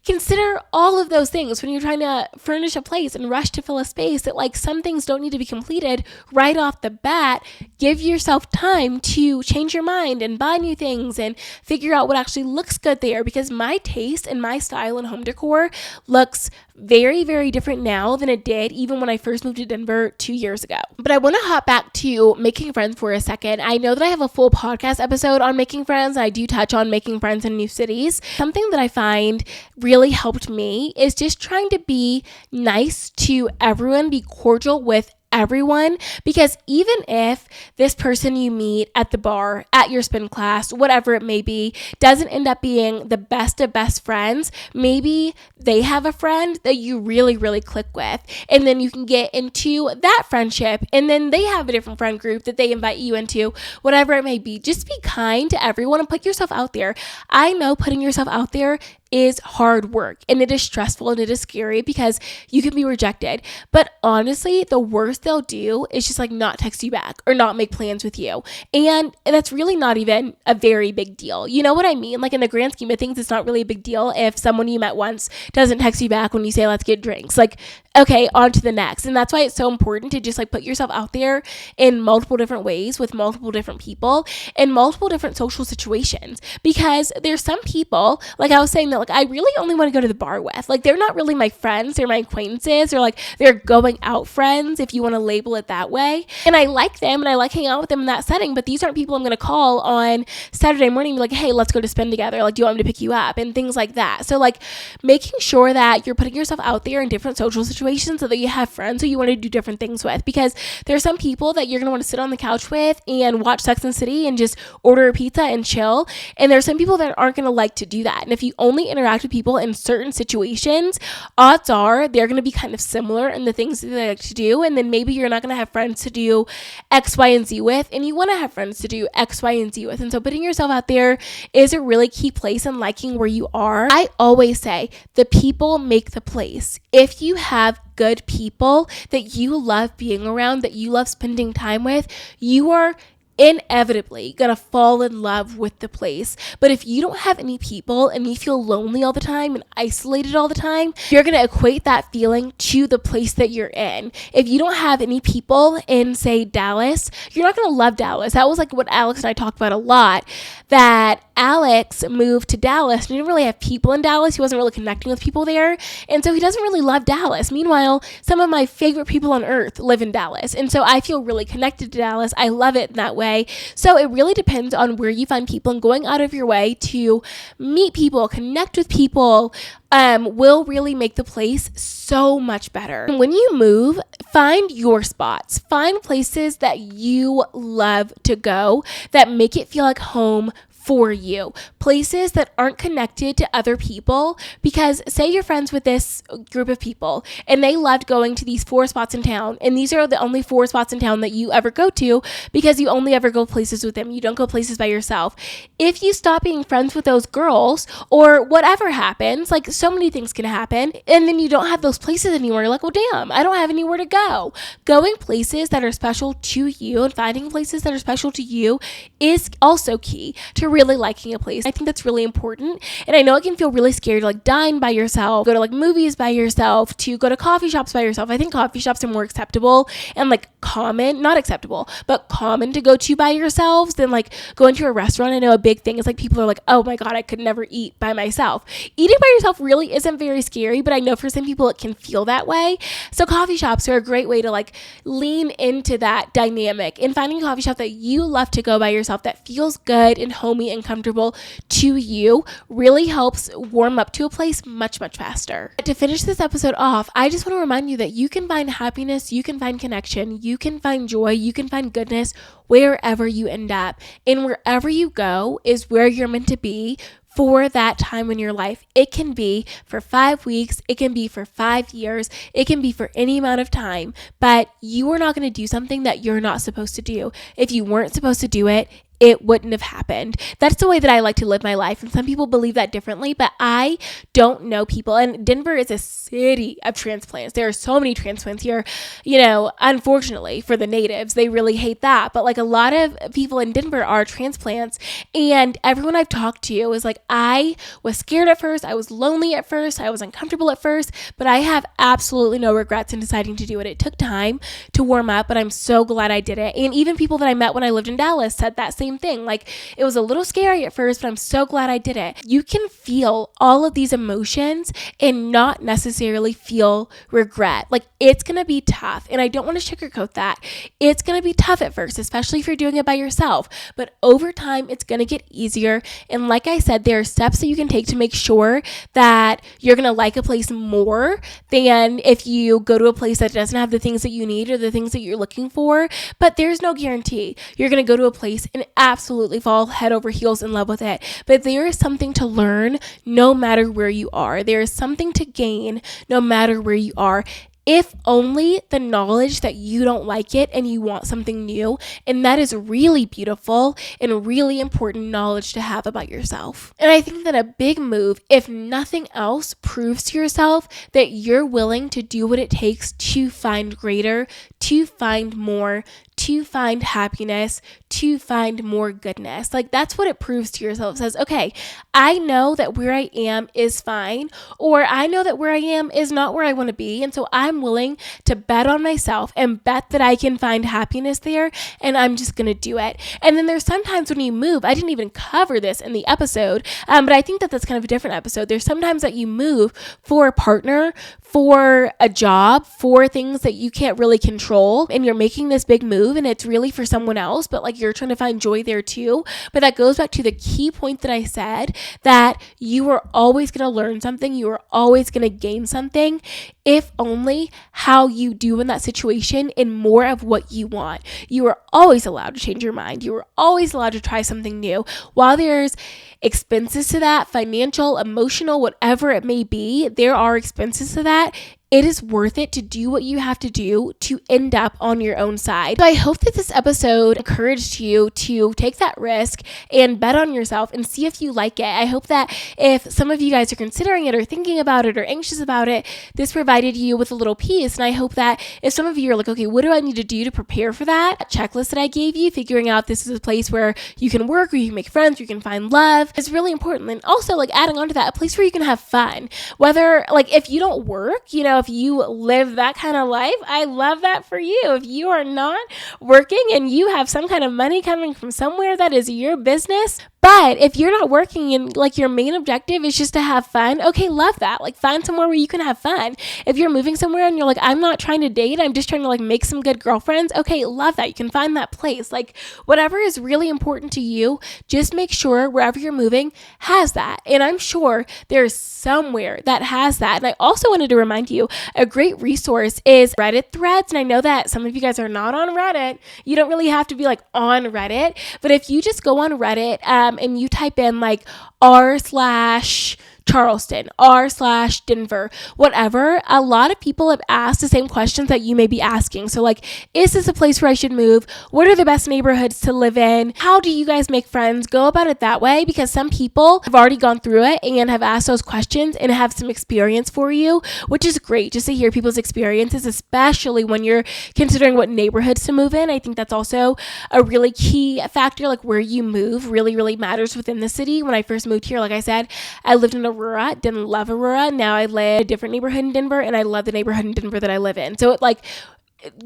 consider all of those things when you're trying to furnish a place and rush to fill a space, that like some things don't need to be completed right off the bat. Give yourself time to change your mind and buy new things and figure out what actually looks good there, because my taste and my style in home decor looks very, very different now than it did even when I first moved to Denver 2 years ago. But I want to hop back to making friends for a second. I know that I have a full podcast episode on making friends. I do touch on making friends in new cities. Something that I find really helped me is just trying to be nice to everyone, be cordial with everyone, because even if this person you meet at the bar, at your spin class, whatever it may be, doesn't end up being the best of best friends, maybe they have a friend that you really, really click with, and then you can get into that friendship, and then they have a different friend group that they invite you into, whatever it may be. Just be kind to everyone and put yourself out there. I know putting yourself out there is hard work, and it is stressful, and it is scary because you can be rejected. But honestly, the worst they'll do is just like not text you back or not make plans with you. And that's really not even a very big deal. You know what I mean? Like in the grand scheme of things, it's not really a big deal if someone you met once doesn't text you back when you say, let's get drinks. Like, okay, on to the next. And that's why it's so important to just like put yourself out there in multiple different ways with multiple different people in multiple different social situations, because there's some people, like I was saying, that like I really only want to go to the bar with. Like, they're not really my friends, they're my acquaintances, or like they're going out friends, if you want to label it that way. And I like them and I like hanging out with them in that setting, but these aren't people I'm going to call on Saturday morning and be like, hey, let's go to spin together. Like, do you want me to pick you up? And things like that. So like making sure that you're putting yourself out there in different social situations so that you have friends who you want to do different things with, because there's some people that you're going to want to sit on the couch with and watch Sex and the City and just order a pizza and chill. And there's some people that aren't going to like to do that. And if you only interact with people in certain situations, odds are they're going to be kind of similar in the things that they like to do. And then maybe you're not going to have friends to do X, Y, and Z with, and you want to have friends to do X, Y, and Z with. And so putting yourself out there is a really key place in liking where you are. I always say the people make the place. If you have good people that you love being around, that you love spending time with, you are inevitably gonna fall in love with the place. But if you don't have any people and you feel lonely all the time and isolated all the time, you're gonna equate that feeling to the place that you're in. If you don't have any people in, say, Dallas, you're not gonna love Dallas. That was like what Alex and I talked about a lot, that Alex moved to Dallas and he didn't really have people in Dallas. He wasn't really connecting with people there, and so he doesn't really love Dallas. Meanwhile, some of my favorite people on earth live in Dallas, and so I feel really connected to Dallas. I love it in that way. So it really depends on where you find people, and going out of your way to meet people, connect with people, will really make the place so much better. And when you move, find your spots, find places that you love to go that make it feel like home for you. Places that aren't connected to other people, because say you're friends with this group of people and they loved going to these 4 spots in town, and these are the only 4 spots in town that you ever go to because you only ever go places with them. You don't go places by yourself. If you stop being friends with those girls or whatever happens, like so many things can happen, and then you don't have those places anymore, you're like, well, damn, I don't have anywhere to go. Going places that are special to you and finding places that are special to you is also key to really liking a place. I think that's really important. And I know it can feel really scary to like dine by yourself, go to like movies by yourself, to go to coffee shops by yourself. I think coffee shops are more acceptable and like common, not acceptable, but common to go to by yourselves than like going to a restaurant. I know a big thing is like people are like, oh my God, I could never eat by myself. Eating by yourself really isn't very scary, but I know for some people it can feel that way. So coffee shops are a great way to like lean into that dynamic and finding a coffee shop that you love to go by yourself that feels good and homey and comfortable to you really helps warm up to a place much, much faster. To finish this episode off, I just want to remind you that you can find happiness, you can find connection, you can find joy, you can find goodness wherever you end up. And wherever you go is where you're meant to be for that time in your life. It can be for 5 weeks, it can be for 5 years, it can be for any amount of time, but you are not going to do something that you're not supposed to do. If you weren't supposed to do it, it wouldn't have happened. That's the way that I like to live my life. And some people believe that differently, but I don't know people. And Denver is a city of transplants. There are so many transplants here. You know, unfortunately for the natives, they really hate that. But like a lot of people in Denver are transplants. And everyone I've talked to is like, I was scared at first. I was lonely at first. I was uncomfortable at first, but I have absolutely no regrets in deciding to do it. It took time to warm up, but I'm so glad I did it. And even people that I met when I lived in Dallas said that same thing. Like, it was a little scary at first, but I'm so glad I did it. You can feel all of these emotions and not necessarily feel regret. Like, it's going to be tough. And I don't want to sugarcoat that. It's going to be tough at first, especially if you're doing it by yourself. But over time, it's going to get easier. And like I said, there are steps that you can take to make sure that you're going to like a place more than if you go to a place that doesn't have the things that you need or the things that you're looking for. But there's no guarantee you're going to go to a place and absolutely fall head over heels in love with it. But there is something to learn no matter where you are. There is something to gain no matter where you are. If only the knowledge that you don't like it and you want something new. And that is really beautiful and really important knowledge to have about yourself. And I think that a big move, if nothing else, proves to yourself that you're willing to do what it takes to find greater, to find more, to find happiness, to find more goodness. Like, that's what it proves to yourself. It says, okay, I know that where I am is fine, or I know that where I am is not where I want to be. And so I'm willing to bet on myself and bet that I can find happiness there, and I'm just going to do it. And then there's sometimes when you move, I didn't even cover this in the episode, but I think that that's kind of a different episode. There's sometimes that you move for a partner, for a job, for things that you can't really control, and you're making this big move and it's really for someone else, but like you're trying to find joy there too. But that goes back to the key point that I said, that you are always going to learn something, you are always going to gain something, if only how you do in that situation and more of what you want. You are always allowed to change your mind. You are always allowed to try something new. While there's expenses to that, financial, emotional, whatever it may be, there are expenses to that. It is worth it to do what you have to do to end up on your own side. So I hope that this episode encouraged you to take that risk and bet on yourself and see if you like it. I hope that if some of you guys are considering it or thinking about it or anxious about it, this provided you with a little piece. And I hope that if some of you are like, okay, what do I need to do to prepare for that checklist that I gave you, figuring out this is a place where you can work, or you can make friends, or you can find love, is really important. And also, like, adding on to that, a place where you can have fun. Whether, like, if you don't work, you know, if you live that kind of life, I love that for you. If you are not working and you have some kind of money coming from somewhere, that is your business. But if you're not working and like your main objective is just to have fun, okay, love that. Like, find somewhere where you can have fun. If you're moving somewhere and you're like, I'm not trying to date, I'm just trying to like make some good girlfriends, okay, love that. You can find that place. Like, whatever is really important to you, just make sure wherever you're moving has that. And I'm sure there's somewhere that has that. And I also wanted to remind you, a great resource is Reddit threads. And I know that some of you guys are not on Reddit. You don't really have to be like on Reddit, but if you just go on Reddit, and you type in like r/Charleston, r/Denver, whatever, a lot of people have asked the same questions that you may be asking. So like, is this a place where I should move? What are the best neighborhoods to live in? How do you guys make friends? Go about it that way, because some people have already gone through it and have asked those questions and have some experience for you, which is great just to hear people's experiences, especially when you're considering what neighborhoods to move in. I think that's also a really key factor, like where you move really, really matters within the city. When I first moved here, like I said, I lived in Aurora, didn't love Aurora. Now I live in a different neighborhood in Denver, and I love the neighborhood in Denver that I live in. So it like,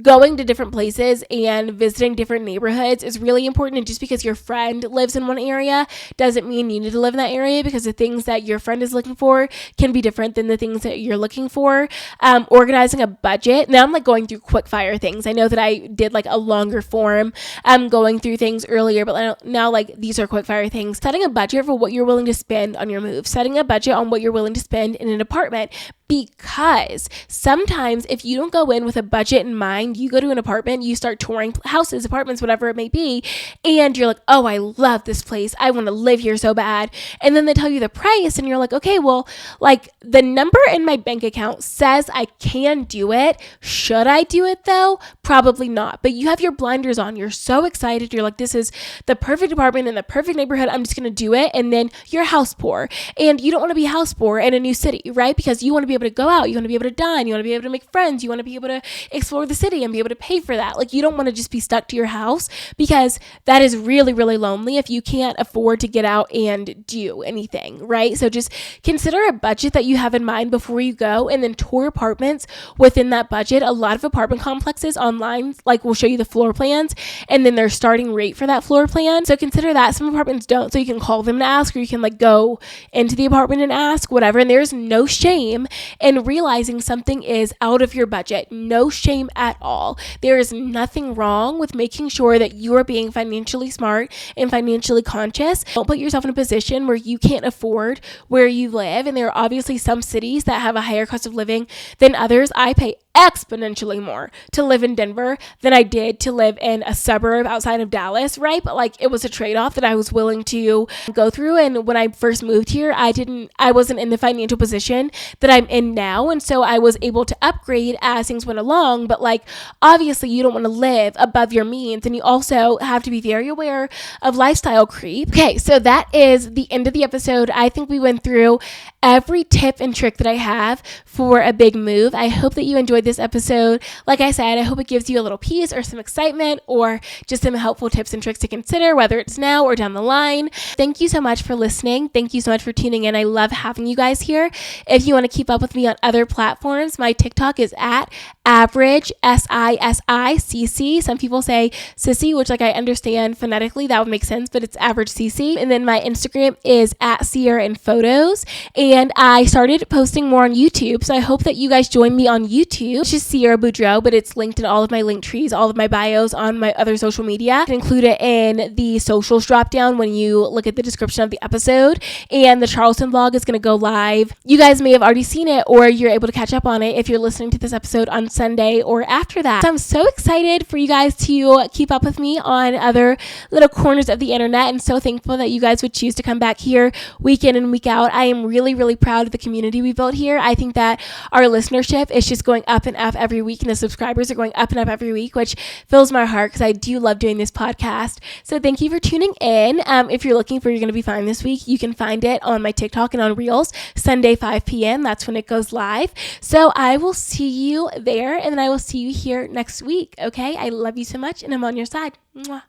going to different places and visiting different neighborhoods is really important. And just because your friend lives in one area doesn't mean you need to live in that area, because the things that your friend is looking for can be different than the things that you're looking for. Organizing a budget. Now I'm like going through quick fire things. I know that I did like a longer form going through things earlier, but now like these are quick fire things. Setting a budget for what you're willing to spend on your move. Setting a budget on what you're willing to spend in an apartment. Because sometimes if you don't go in with a budget in mind, you go to an apartment, you start touring houses, apartments, whatever it may be, and you're like, oh, I love this place, I want to live here so bad. And then they tell you the price and you're like, okay, well, like the number in my bank account says I can do it. Should I do it though? Probably not. But you have your blinders on. You're so excited. You're like, this is the perfect apartment in the perfect neighborhood. I'm just going to do it. And then you're house poor, and you don't want to be house poor in a new city, right? Because you want to be able to go out, you want to be able to dine, you want to be able to make friends, you want to be able to explore the city and be able to pay for that. Like, you don't want to just be stuck to your house, because that is really, really lonely if you can't afford to get out and do anything, right? So just consider a budget that you have in mind before you go, and then tour apartments within that budget. A lot of apartment complexes online like will show you the floor plans and then their starting rate for that floor plan. So consider that. Some apartments don't, so you can call them and ask, or you can like go into the apartment and ask, whatever. And there's no shame in realizing something is out of your budget. No shame at all. There is nothing wrong with making sure that you are being financially smart and financially conscious. Don't put yourself in a position where you can't afford where you live. And there are obviously some cities that have a higher cost of living than others. I pay exponentially more to live in Denver than I did to live in a suburb outside of Dallas, right? But like, it was a trade-off that I was willing to go through. And when I first moved here, I wasn't in the financial position that I'm in now. And so I was able to upgrade as things went along. But like, obviously you don't want to live above your means, and you also have to be very aware of lifestyle creep. Okay, so that is the end of the episode. I think we went through every tip and trick that I have for a big move. I hope that you enjoyed this episode. Like I said, I hope it gives you a little peace or some excitement or just some helpful tips and tricks to consider, whether it's now or down the line. Thank you so much for listening. Thank you so much for tuning in. I love having you guys here. If you want to keep up with me on other platforms, my TikTok is at average SISICC. Some people say sissy, which like I understand phonetically, that would make sense, but it's average CC. And then my Instagram is at Sierra in Photos. And I started posting more on YouTube. So I hope that you guys join me on YouTube, which is Sierra Boudreau, but it's linked in all of my link trees, all of my bios on my other social media. I can include it in the socials drop down when you look at the description of the episode. And the Charleston vlog is going to go live. You guys may have already seen it, or you're able to catch up on it if you're listening to this episode on Sunday or after that. So I'm so excited for you guys to keep up with me on other little corners of the internet, and so thankful that you guys would choose to come back here week in and week out. I am really, really proud of the community we built here. I think that our listenership is just going up and up every week, and the subscribers are going up and up every week, which fills my heart because I do love doing this podcast. So thank you for tuning in. If you're looking for You're Gonna Be Fine this week, you can find it on my TikTok and on Reels, Sunday 5 p.m. That's when it goes live. So I will see you there, and then I will see you here next week. Okay, I love you so much, and I'm on your side. Mwah.